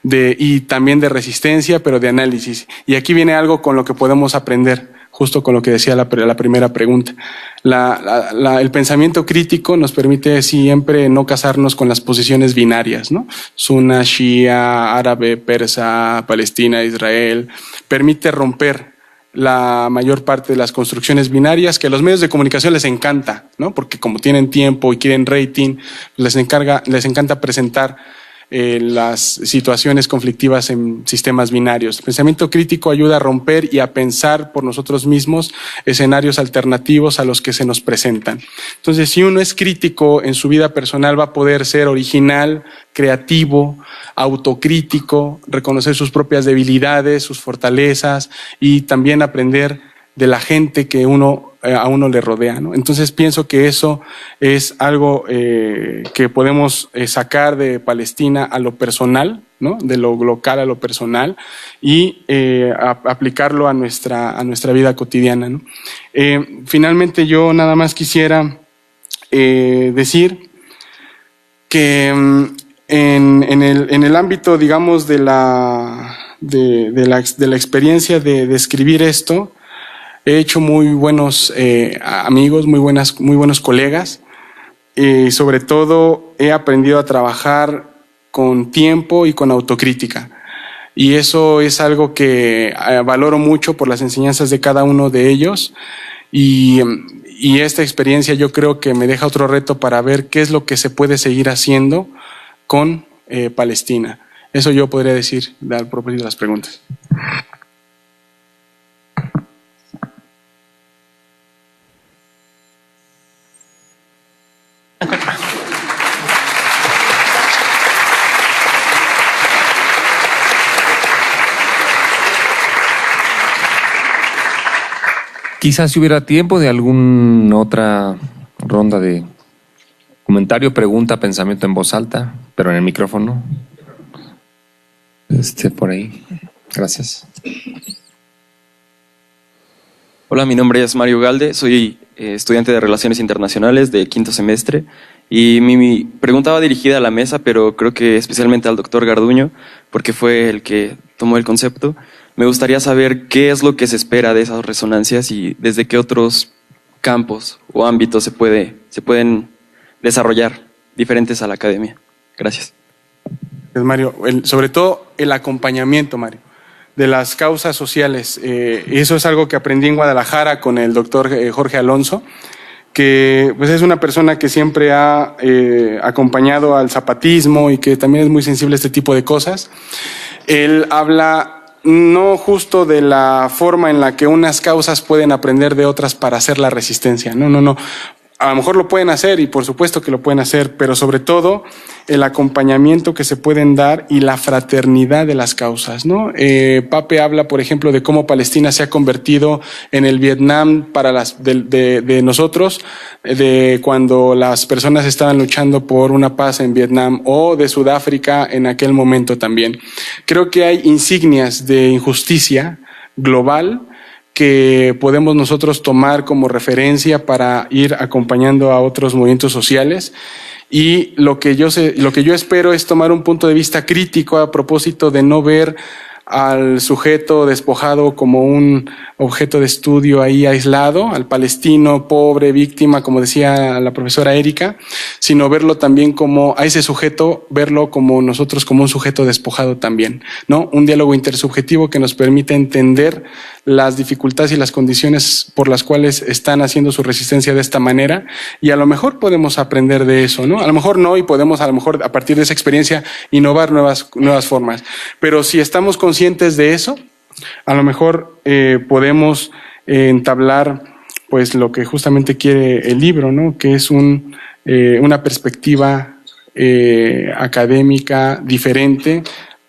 Y también de resistencia, pero de análisis. Y aquí viene algo con lo que podemos aprender, justo con lo que decía la primera pregunta. El pensamiento crítico nos permite siempre no casarnos con las posiciones binarias, ¿no? Sunna, Shia, árabe, persa, Palestina, Israel. Permite romper la mayor parte de las construcciones binarias que a los medios de comunicación les encanta, ¿no? Porque como tienen tiempo y quieren rating, les encanta presentar las situaciones conflictivas en sistemas binarios. El pensamiento crítico ayuda a romper y a pensar por nosotros mismos escenarios alternativos a los que se nos presentan. Entonces, si uno es crítico en su vida personal, va a poder ser original, creativo, autocrítico, reconocer sus propias debilidades, sus fortalezas y también aprender de la gente que a uno le rodea, ¿no? Entonces pienso que eso es algo que podemos sacar de Palestina a lo personal, ¿no? De lo local a lo personal y aplicarlo a nuestra vida cotidiana, ¿no? Finalmente yo nada más quisiera decir que en el ámbito, digamos, de la experiencia de escribir esto, he hecho muy buenos amigos, muy buenos colegas y sobre todo he aprendido a trabajar con tiempo y con autocrítica. Y eso es algo que valoro mucho por las enseñanzas de cada uno de ellos y esta experiencia yo creo que me deja otro reto para ver qué es lo que se puede seguir haciendo con Palestina. Eso yo podría decir al propósito de las preguntas. Quizás si hubiera tiempo de alguna otra ronda de comentario, pregunta, pensamiento en voz alta, pero en el micrófono. Por ahí. Gracias. Hola, mi nombre es Mario Galde, soy estudiante de Relaciones Internacionales de quinto semestre y mi pregunta va dirigida a la mesa, pero creo que especialmente al doctor Garduño, porque fue el que tomó el concepto. Me gustaría saber qué es lo que se espera de esas resonancias y desde qué otros campos o ámbitos se pueden desarrollar diferentes a la academia. Gracias. Mario, sobre todo el acompañamiento, Mario, de las causas sociales. Eso es algo que aprendí en Guadalajara con el doctor Jorge Alonso, que pues es una persona que siempre ha acompañado al zapatismo y que también es muy sensible a este tipo de cosas. Él habla no justo de la forma en la que unas causas pueden aprender de otras para hacer la resistencia. No. A lo mejor lo pueden hacer y por supuesto que lo pueden hacer, pero sobre todo el acompañamiento que se pueden dar y la fraternidad de las causas, ¿no? Pape habla, por ejemplo, de cómo Palestina se ha convertido en el Vietnam para de nosotros, de cuando las personas estaban luchando por una paz en Vietnam o de Sudáfrica en aquel momento también. Creo que hay insignias de injusticia global que podemos nosotros tomar como referencia para ir acompañando a otros movimientos sociales. Y lo que yo espero es tomar un punto de vista crítico a propósito de no ver al sujeto despojado como un objeto de estudio ahí aislado, al palestino pobre, víctima, como decía la profesora Erika, sino verlo también como, a ese sujeto, verlo como nosotros, como un sujeto despojado también, ¿no? Un diálogo intersubjetivo que nos permite entender las dificultades y las condiciones por las cuales están haciendo su resistencia de esta manera, y a lo mejor podemos aprender de eso, ¿no? A lo mejor no, y podemos a lo mejor a partir de esa experiencia innovar nuevas formas, pero si estamos conscientes de eso, a lo mejor podemos entablar pues lo que justamente quiere el libro, ¿no? Que es una perspectiva académica diferente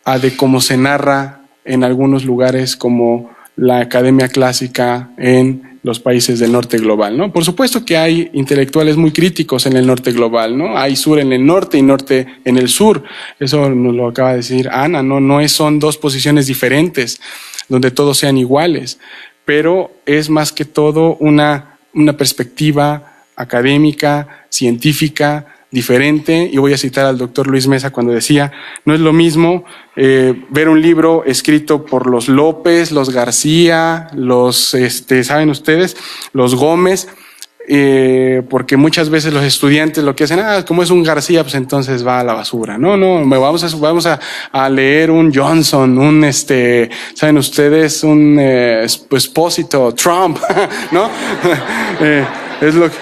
a de cómo se narra en algunos lugares como la academia clásica en los países del norte global, ¿no? Por supuesto que hay intelectuales muy críticos en el norte global, ¿no? Hay sur en el norte y norte en el sur. Eso nos lo acaba de decir Ana, ¿no? Son dos posiciones diferentes donde todos sean iguales, pero es más que todo una perspectiva académica, científica, diferente. Y voy a citar al doctor Luis Mesa cuando decía, no es lo mismo ver un libro escrito por los López, los García, los, ¿saben ustedes? Los Gómez, porque muchas veces los estudiantes lo que hacen, como es un García, pues entonces va a la basura. No, vamos a leer un Johnson, ¿saben ustedes? Un Espósito, Trump, ¿no? Es lo que...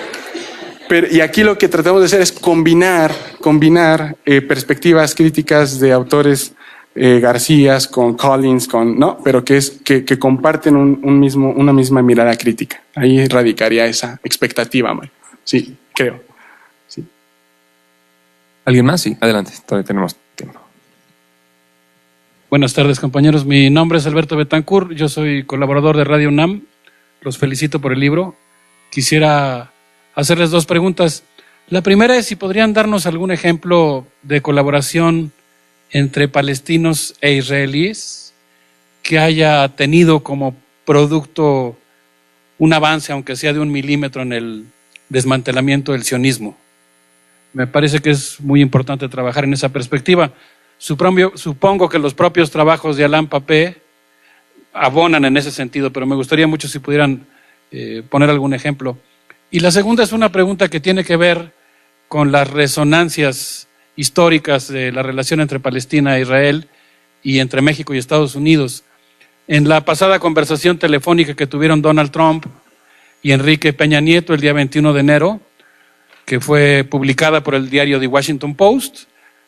y aquí lo que tratamos de hacer es combinar perspectivas críticas de autores Garcías con Collins, pero que comparten una misma mirada crítica. Ahí radicaría esa expectativa, Mario. Sí, creo. Sí. ¿Alguien más? Sí, adelante, todavía tenemos tiempo. Buenas tardes, compañeros. Mi nombre es Alberto Betancourt, yo soy colaborador de Radio UNAM. Los felicito por el libro. Quisiera hacerles dos preguntas. La primera es si podrían darnos algún ejemplo de colaboración entre palestinos e israelíes que haya tenido como producto un avance, aunque sea de 1 milímetro, en el desmantelamiento del sionismo. Me parece que es muy importante trabajar en esa perspectiva. Supongo que los propios trabajos de Alain Papé abonan en ese sentido, pero me gustaría mucho si pudieran poner algún ejemplo. Y la segunda es una pregunta que tiene que ver con las resonancias históricas de la relación entre Palestina e Israel y entre México y Estados Unidos. En la pasada conversación telefónica que tuvieron Donald Trump y Enrique Peña Nieto el día 21 de enero, que fue publicada por el diario The Washington Post,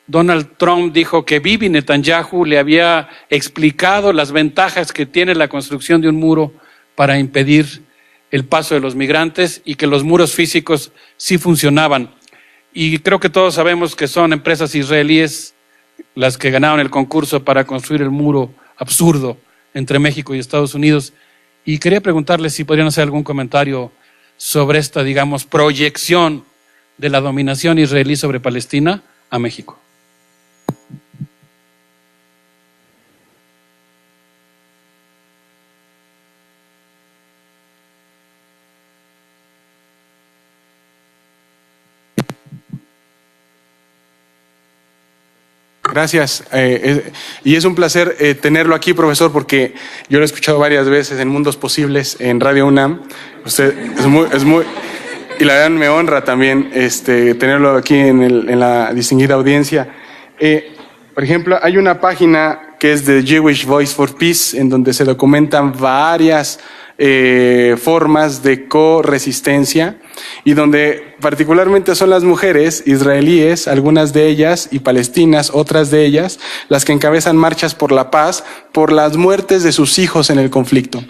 Donald Trump dijo que Bibi Netanyahu le había explicado las ventajas que tiene la construcción de un muro para impedir el paso de los migrantes y que los muros físicos sí funcionaban. Y creo que todos sabemos que son empresas israelíes las que ganaron el concurso para construir el muro absurdo entre México y Estados Unidos. Y quería preguntarles si podrían hacer algún comentario sobre esta, digamos, proyección de la dominación israelí sobre Palestina a México. Gracias. Y es un placer tenerlo aquí, profesor, porque yo lo he escuchado varias veces en Mundos Posibles, en Radio UNAM. Usted es muy y la verdad me honra también tenerlo aquí en la distinguida audiencia. Por ejemplo, hay una página que es de Jewish Voice for Peace, en donde se documentan varias formas de coresistencia y donde particularmente son las mujeres israelíes, algunas de ellas, y palestinas, otras de ellas, las que encabezan marchas por la paz, por las muertes de sus hijos en el conflicto,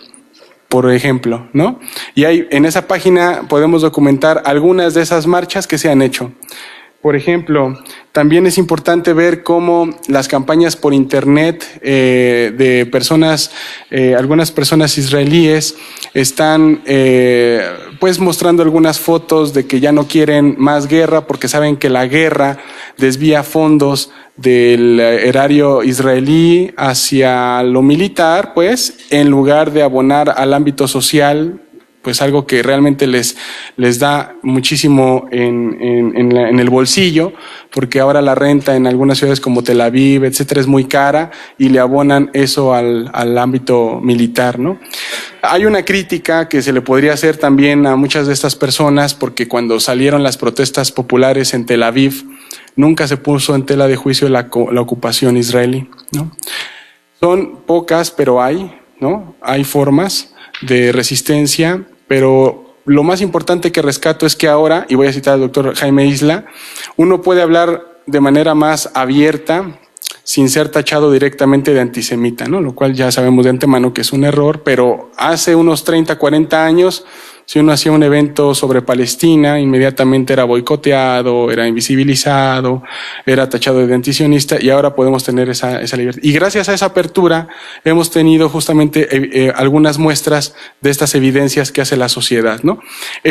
por ejemplo, ¿no? Y en esa página podemos documentar algunas de esas marchas que se han hecho. Por ejemplo, también es importante ver cómo las campañas por internet de personas, algunas personas israelíes están pues mostrando algunas fotos de que ya no quieren más guerra porque saben que la guerra desvía fondos del erario israelí hacia lo militar, pues, en lugar de abonar al ámbito social, pues algo que realmente les da muchísimo en el bolsillo, porque ahora la renta en algunas ciudades como Tel Aviv, etcétera, es muy cara y le abonan eso al ámbito militar, ¿no? Hay una crítica que se le podría hacer también a muchas de estas personas, porque cuando salieron las protestas populares en Tel Aviv, nunca se puso en tela de juicio la ocupación israelí, ¿no? Son pocas, pero hay, ¿no? Hay formas de resistencia. Pero lo más importante que rescato es que ahora, y voy a citar al doctor Jaime Isla, uno puede hablar de manera más abierta sin ser tachado directamente de antisemita, ¿no? Lo cual ya sabemos de antemano que es un error, pero hace unos 30, 40 años si uno hacía un evento sobre Palestina, inmediatamente era boicoteado, era invisibilizado, era tachado de antisionista, y ahora podemos tener esa libertad. Y gracias a esa apertura hemos tenido justamente algunas muestras de estas evidencias que hace la sociedad, ¿no?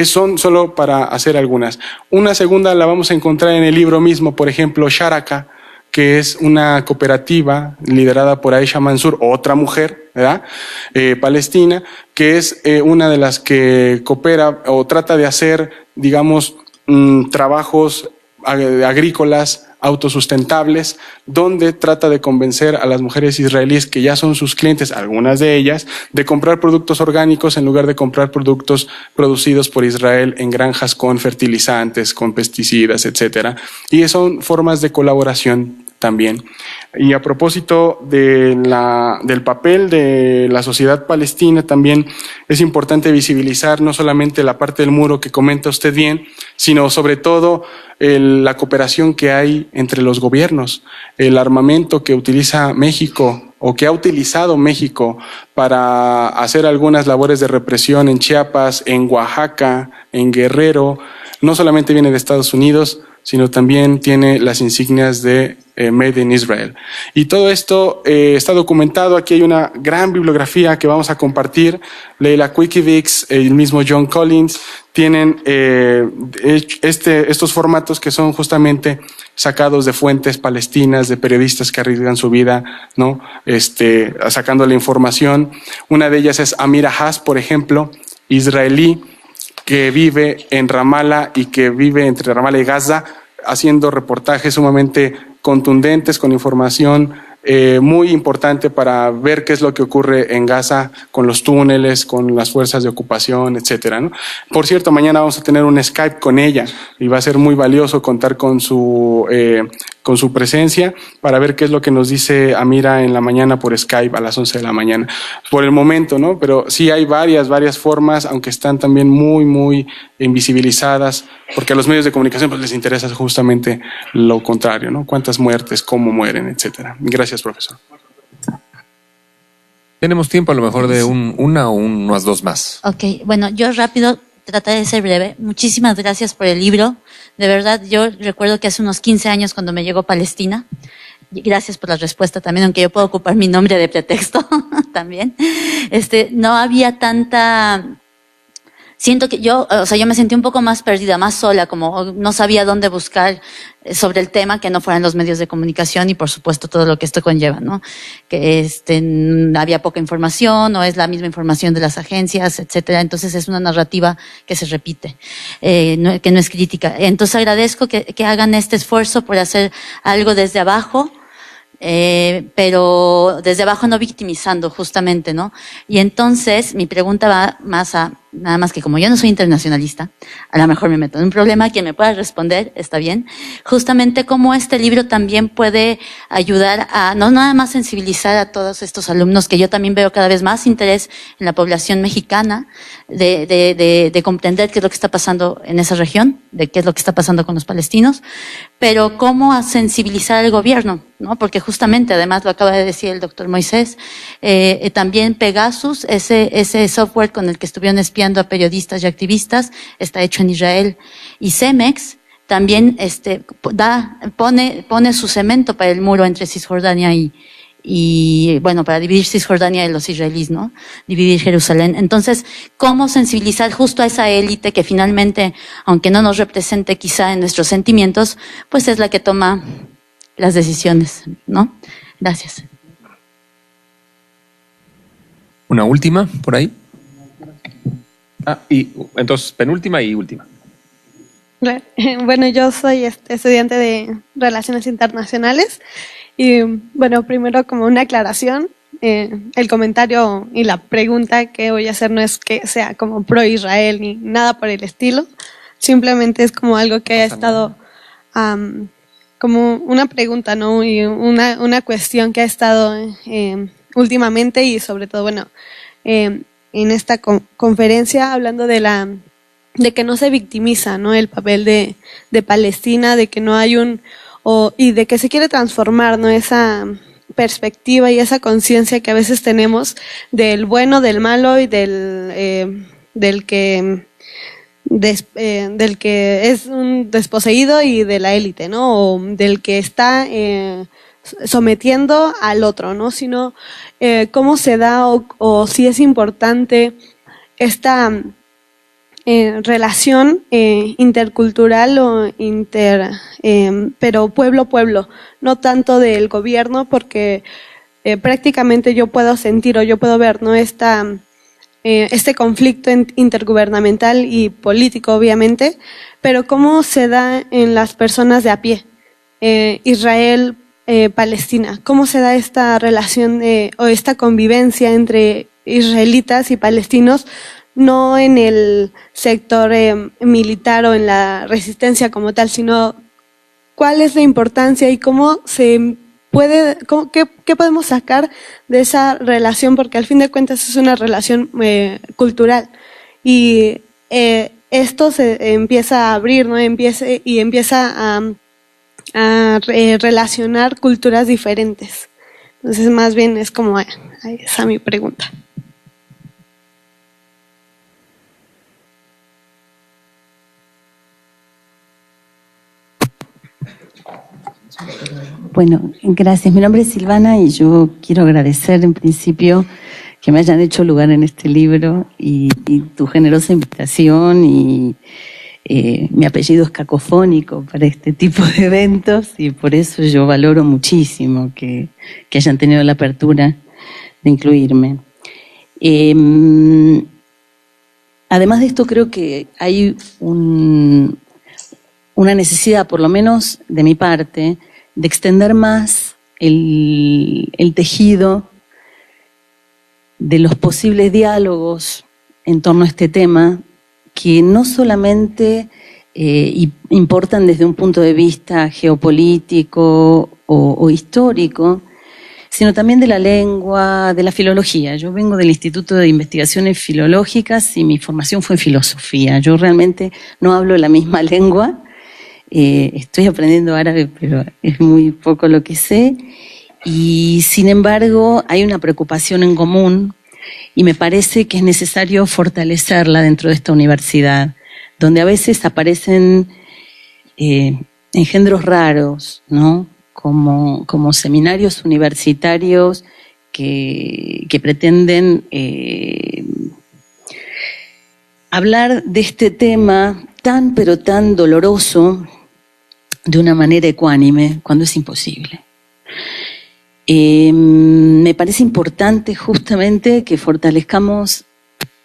Son solo para hacer algunas. Una segunda la vamos a encontrar en el libro mismo, por ejemplo, Sharaka, que es una cooperativa liderada por Aisha Mansour, otra mujer, ¿verdad? Palestina, que es una de las que coopera o trata de hacer, digamos, trabajos agrícolas autosustentables, donde trata de convencer a las mujeres israelíes que ya son sus clientes, algunas de ellas, de comprar productos orgánicos en lugar de comprar productos producidos por Israel en granjas con fertilizantes, con pesticidas, etcétera. Y son formas de colaboración también. Y a propósito del papel de la sociedad palestina, también es importante visibilizar no solamente la parte del muro que comenta usted bien, sino sobre todo la cooperación que hay entre los gobiernos, el armamento que utiliza México o que ha utilizado México para hacer algunas labores de represión en Chiapas, en Oaxaca, en Guerrero, no solamente viene de Estados Unidos, sino también tiene las insignias de Made in Israel. Y todo esto está documentado. Aquí hay una gran bibliografía que vamos a compartir. Leila Quikiewicz, el mismo John Collins, tienen estos formatos que son justamente sacados de fuentes palestinas, de periodistas que arriesgan su vida, ¿no? Sacando la información. Una de ellas es Amira Haas, por ejemplo, israelí, que vive en Ramallah y que vive entre Ramallah y Gaza, haciendo reportajes sumamente contundentes con información muy importante para ver qué es lo que ocurre en Gaza con los túneles, con las fuerzas de ocupación, etcétera, ¿no? Por cierto, mañana vamos a tener un Skype con ella y va a ser muy valioso contar con su presencia para ver qué es lo que nos dice Amira en la mañana por Skype a las 11 de la mañana. Por el momento, ¿no? Pero sí hay varias formas, aunque están también muy invisibilizadas, porque a los medios de comunicación pues les interesa justamente lo contrario, ¿no? Cuántas muertes, cómo mueren, etcétera. Gracias, profesor. Tenemos tiempo a lo mejor de una o unas dos más. Ok, bueno, yo rápido trataré de ser breve. Muchísimas gracias por el libro. De verdad, yo recuerdo que hace unos 15 años cuando me llegó Palestina, gracias por la respuesta también, aunque yo puedo ocupar mi nombre de pretexto también, no había tanta... Siento que yo me sentí un poco más perdida, más sola, como no sabía dónde buscar sobre el tema que no fueran los medios de comunicación y por supuesto todo lo que esto conlleva, ¿no? Que había poca información, no es la misma información de las agencias, etcétera. Entonces es una narrativa que se repite, que no es crítica. Entonces agradezco que hagan este esfuerzo por hacer algo desde abajo, pero desde abajo no victimizando justamente, ¿no? Y entonces mi pregunta va más a, nada más que como yo no soy internacionalista, a lo mejor me meto en un problema, quien me pueda responder, está bien, justamente cómo este libro también puede ayudar a, no nada más sensibilizar a todos estos alumnos, que yo también veo cada vez más interés en la población mexicana, de comprender qué es lo que está pasando en esa región, de qué es lo que está pasando con los palestinos, pero cómo a sensibilizar al gobierno, ¿no? Porque justamente, además lo acaba de decir el doctor Moisés, también Pegasus, ese software con el que estuvieron espiando a periodistas y activistas, está hecho en Israel, y Cemex también pone su cemento para el muro entre Cisjordania y bueno, para dividir Cisjordania de los israelíes, ¿no? Dividir Jerusalén. Entonces, ¿cómo sensibilizar justo a esa élite que finalmente, aunque no nos represente quizá en nuestros sentimientos, pues es la que toma las decisiones, ¿no? Gracias. Una última por ahí. Y entonces penúltima y última. Bueno, yo soy estudiante de Relaciones Internacionales y bueno, primero como una aclaración, el comentario y la pregunta que voy a hacer no es que sea como pro Israel ni nada por el estilo, simplemente es como algo que haya estado como una pregunta, ¿no? Y una cuestión que ha estado últimamente y sobre todo, bueno, en esta conferencia hablando de que no se victimiza, ¿no? El papel de Palestina, de que no hay y de que se quiere transformar, ¿no? Esa perspectiva y esa conciencia que a veces tenemos del bueno, del malo y del del que es un desposeído y de la élite, ¿no? O del que está sometiendo al otro, ¿no? Sino cómo se da o si es importante esta relación intercultural o pero pueblo a pueblo, no tanto del gobierno, porque prácticamente yo puedo sentir o yo puedo ver, ¿no? Este conflicto intergubernamental y político, obviamente, pero cómo se da en las personas de a pie, Israel, Palestina, cómo se da esta relación o esta convivencia entre israelitas y palestinos, no en el sector militar o en la resistencia como tal, sino cuál es la importancia y cómo se puede, qué podemos sacar de esa relación, porque al fin de cuentas es una relación cultural y esto se empieza a abrir, ¿no? Empieza a relacionar culturas diferentes. Entonces, más bien es como esa mi pregunta. Bueno, gracias. Mi nombre es Silvana y yo quiero agradecer en principio que me hayan hecho lugar en este libro y tu generosa invitación y mi apellido es cacofónico para este tipo de eventos y por eso yo valoro muchísimo que hayan tenido la apertura de incluirme. Además de esto creo que hay una necesidad, por lo menos de mi parte, de extender más el tejido de los posibles diálogos en torno a este tema, que no solamente importan desde un punto de vista geopolítico o histórico, sino también de la lengua, de la filología. Yo vengo del Instituto de Investigaciones Filológicas y mi formación fue en filosofía. Yo realmente no hablo la misma lengua. Estoy aprendiendo árabe, pero es muy poco lo que sé. Y sin embargo, hay una preocupación en común y me parece que es necesario fortalecerla dentro de esta universidad, donde a veces aparecen engendros raros, ¿no? Como seminarios universitarios que pretenden hablar de este tema tan pero tan doloroso de una manera ecuánime, cuando es imposible. Me parece importante justamente que fortalezcamos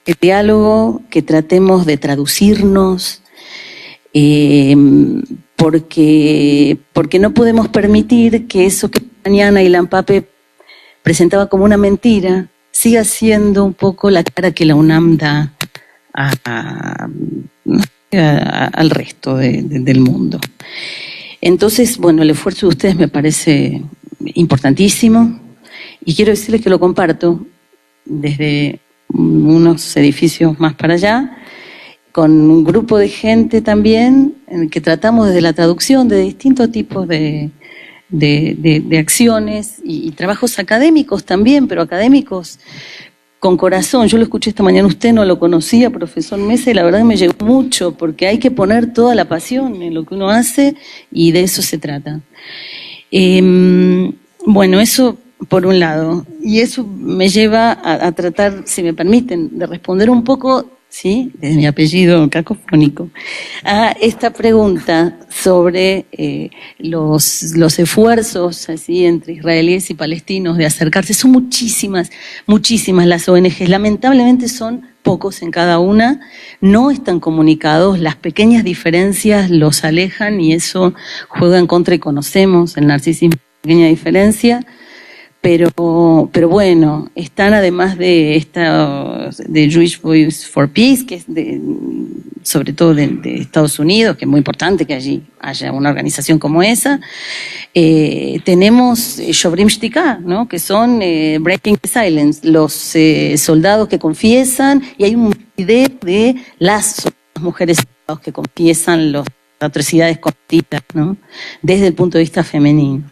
el diálogo, que tratemos de traducirnos, porque no podemos permitir que eso que mañana Ilan Pape presentaba como una mentira siga siendo un poco la cara que la UNAM da al resto del mundo. Entonces, bueno, el esfuerzo de ustedes me parece importantísimo y quiero decirles que lo comparto desde unos edificios más para allá, con un grupo de gente también en el que tratamos desde la traducción de distintos tipos de acciones y trabajos académicos también, pero académicos con corazón. Yo lo escuché esta mañana, usted no lo conocía, profesor Mesa, y la verdad que me llegó mucho, porque hay que poner toda la pasión en lo que uno hace y de eso se trata. Bueno, eso por un lado, y eso me lleva a tratar, si me permiten, de responder un poco, ¿sí?, desde mi apellido cacofónico, a esta pregunta sobre los esfuerzos así entre israelíes y palestinos de acercarse. Son muchísimas las ONGs, lamentablemente son pocos en cada una, no están comunicados, las pequeñas diferencias los alejan y eso juega en contra y conocemos el narcisismo, pequeña diferencia. Pero bueno, están además de Jewish Voice for Peace, que es sobre todo de Estados Unidos, que es muy importante que allí haya una organización como esa. Tenemos Shobrim Shtika, ¿no?, que son Breaking the Silence, los soldados que confiesan, y hay un video de las mujeres que confiesan las atrocidades cortitas, ¿no?, desde el punto de vista femenino.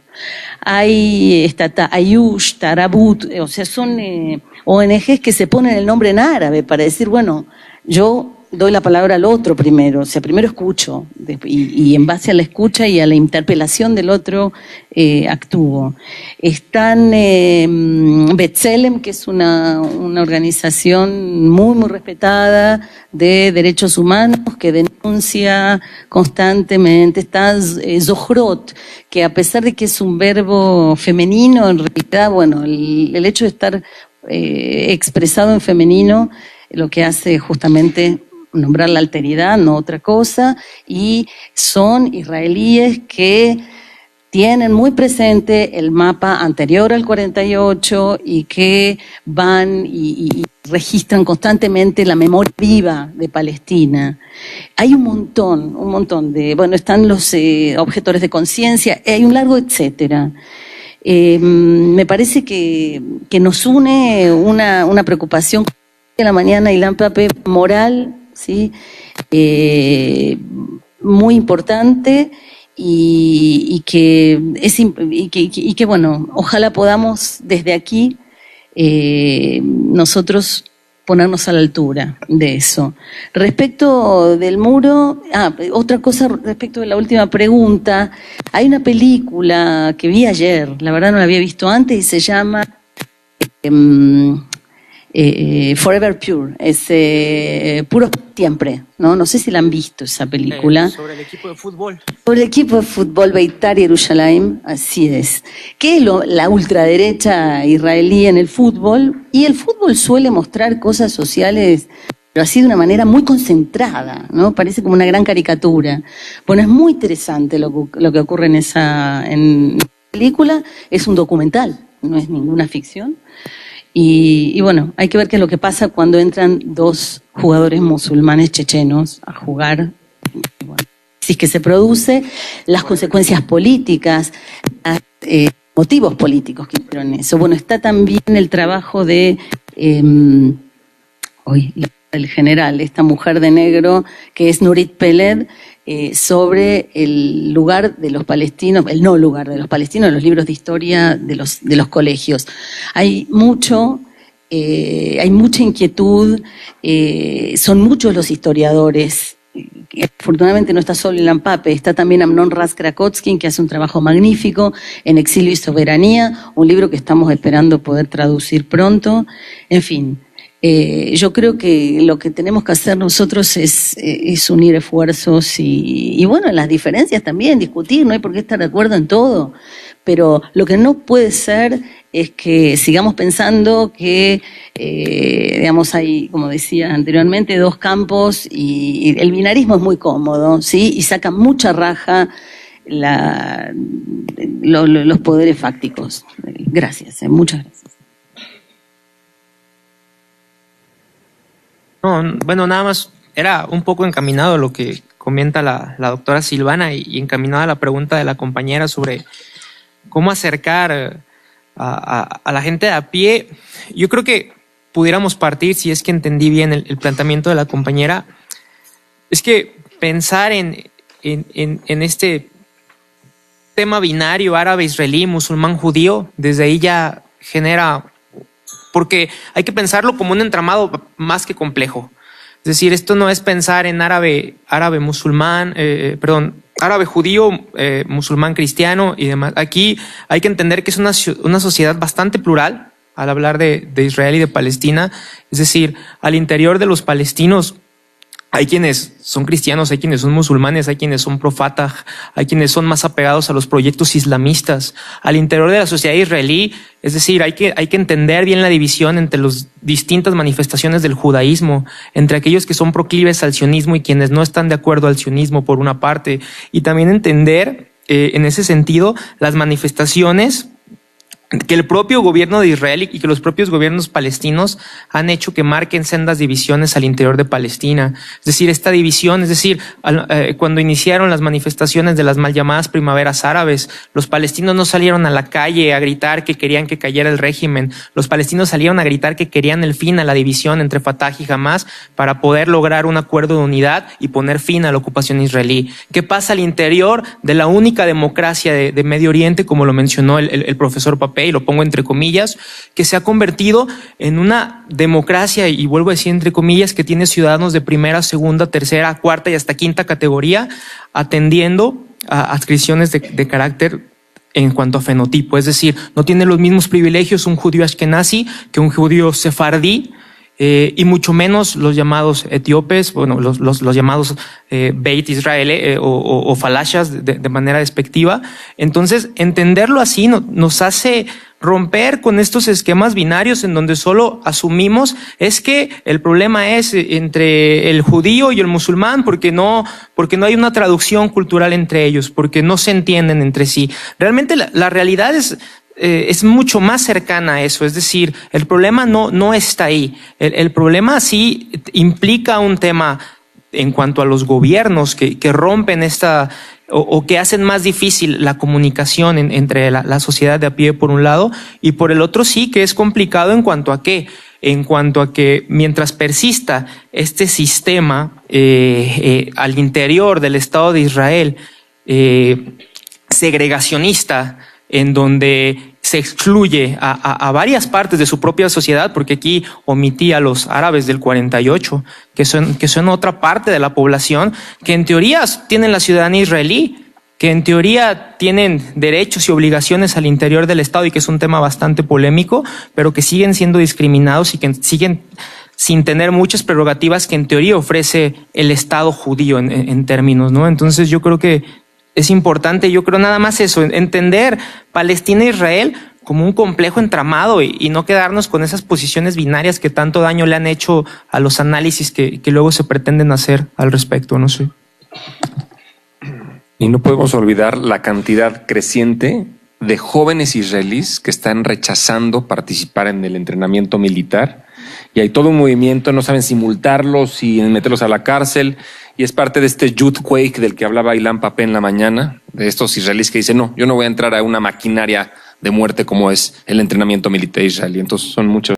Hay Ayush, Tarabut, o sea, son ONGs que se ponen el nombre en árabe para decir, bueno, yo doy la palabra al otro primero, o sea, primero escucho y en base a la escucha y a la interpelación del otro actúo. Están B'Tselem, que es una organización muy, muy respetada de derechos humanos que denuncia constantemente. Está Zohrot, que a pesar de que es un verbo femenino, en realidad, bueno, el hecho de estar expresado en femenino lo que hace justamente nombrar la alteridad, no otra cosa, y son israelíes que tienen muy presente el mapa anterior al 48 y que van y registran constantemente la memoria viva de Palestina. Hay un montón de, bueno, están los objetores de conciencia, hay un largo etcétera. Me parece que nos une una preocupación de la mañana y Pape moral, ¿sí? Muy importante y que bueno, ojalá podamos desde aquí nosotros ponernos a la altura de eso. Respecto del muro, otra cosa respecto de la última pregunta, hay una película que vi ayer, la verdad no la había visto antes, y se llama Forever Pure, es puro siempre, ¿no? No sé si la han visto esa película. Sobre el equipo de fútbol. Sobre el equipo de fútbol Beitar Yerushalayim, así es. Que es la ultraderecha israelí en el fútbol, y el fútbol suele mostrar cosas sociales, pero así de una manera muy concentrada, ¿no? Parece como una gran caricatura. Bueno, es muy interesante lo que ocurre en esa película, es un documental, no es ninguna ficción. Y bueno, hay que ver qué es lo que pasa cuando entran dos jugadores musulmanes chechenos a jugar. Y bueno, si es que se produce, las consecuencias políticas, los motivos políticos que hicieron eso. Bueno, está también el trabajo de el general, esta mujer de negro, que es Nurit Peled, sobre el lugar de los palestinos, el no lugar de los palestinos en los libros de historia de los colegios. Hay mucha inquietud, son muchos los historiadores. Afortunadamente no está solo Ilan Pape, está también Amnon Raz Krakowski, que hace un trabajo magnífico en Exilio y Soberanía, un libro que estamos esperando poder traducir pronto. En fin, yo creo que lo que tenemos que hacer nosotros es unir esfuerzos y bueno, las diferencias también, discutir, no hay por qué estar de acuerdo en todo, pero lo que no puede ser es que sigamos pensando que, digamos, hay, como decía anteriormente, dos campos y el binarismo es muy cómodo, ¿sí? Y saca mucha raja los poderes fácticos. Gracias, muchas gracias. No, bueno, nada más era un poco encaminado a lo que comenta la doctora Silvana y encaminado a la pregunta de la compañera sobre cómo acercar a la gente de a pie. Yo creo que pudiéramos partir, si es que entendí bien el planteamiento de la compañera, es que pensar en este tema binario árabe-israelí, musulmán-judío, desde ahí ya genera... Porque hay que pensarlo como un entramado más que complejo. Es decir, esto no es pensar en árabe judío, musulmán cristiano y demás. Aquí hay que entender que es una sociedad bastante plural al hablar de Israel y de Palestina. Es decir, al interior de los palestinos hay quienes son cristianos, hay quienes son musulmanes, hay quienes son pro-Fatah, hay quienes son más apegados a los proyectos islamistas. Al interior de la sociedad israelí, es decir, hay que entender bien la división entre las distintas manifestaciones del judaísmo, entre aquellos que son proclives al sionismo y quienes no están de acuerdo al sionismo por una parte, y también entender en ese sentido las manifestaciones que el propio gobierno de Israel y que los propios gobiernos palestinos han hecho que marquen sendas divisiones al interior de Palestina. Es decir, esta división, cuando iniciaron las manifestaciones de las mal llamadas primaveras árabes, los palestinos no salieron a la calle a gritar que querían que cayera el régimen. Los palestinos salieron a gritar que querían el fin a la división entre Fatah y Hamas para poder lograr un acuerdo de unidad y poner fin a la ocupación israelí. ¿Qué pasa al interior de la única democracia de Medio Oriente, como lo mencionó el profesor Pape? europea, y lo pongo entre comillas, que se ha convertido en una democracia, y vuelvo a decir entre comillas, que tiene ciudadanos de primera, segunda, tercera, cuarta y hasta quinta categoría, atendiendo a adscripciones de carácter en cuanto a fenotipo. Es decir, no tiene los mismos privilegios un judío ashkenazi que un judío sefardí, y mucho menos los llamados etíopes, bueno, los llamados Beit Israel o falashas de manera despectiva. Entonces, entenderlo así nos hace romper con estos esquemas binarios en donde solo asumimos es que el problema es entre el judío y el musulmán porque no hay una traducción cultural entre ellos, porque no se entienden entre sí. Realmente la realidad es mucho más cercana a eso. Es decir, el problema no está ahí. El problema sí implica un tema en cuanto a los gobiernos que rompen o que hacen más difícil la comunicación entre la sociedad de a pie por un lado, y por el otro sí que es complicado en cuanto a qué. En cuanto a que mientras persista este sistema al interior del Estado de Israel segregacionista, en donde se excluye a varias partes de su propia sociedad, porque aquí omití a los árabes del 48, que son otra parte de la población, que en teoría tienen la ciudadanía israelí, que en teoría tienen derechos y obligaciones al interior del Estado, y que es un tema bastante polémico, pero que siguen siendo discriminados y que siguen sin tener muchas prerrogativas que en teoría ofrece el Estado judío en términos, ¿no? Entonces yo creo que es importante, yo creo nada más eso, entender Palestina e Israel como un complejo entramado y no quedarnos con esas posiciones binarias que tanto daño le han hecho a los análisis que luego se pretenden hacer al respecto, no sé. Y no podemos olvidar la cantidad creciente de jóvenes israelíes que están rechazando participar en el entrenamiento militar. Y hay todo un movimiento, no saben si multarlos, si meterlos a la cárcel. Y es parte de este youth quake del que hablaba Ilan Papé en la mañana, de estos israelíes que dicen, no, yo no voy a entrar a una maquinaria de muerte como es el entrenamiento militar israelí. Entonces son muchos.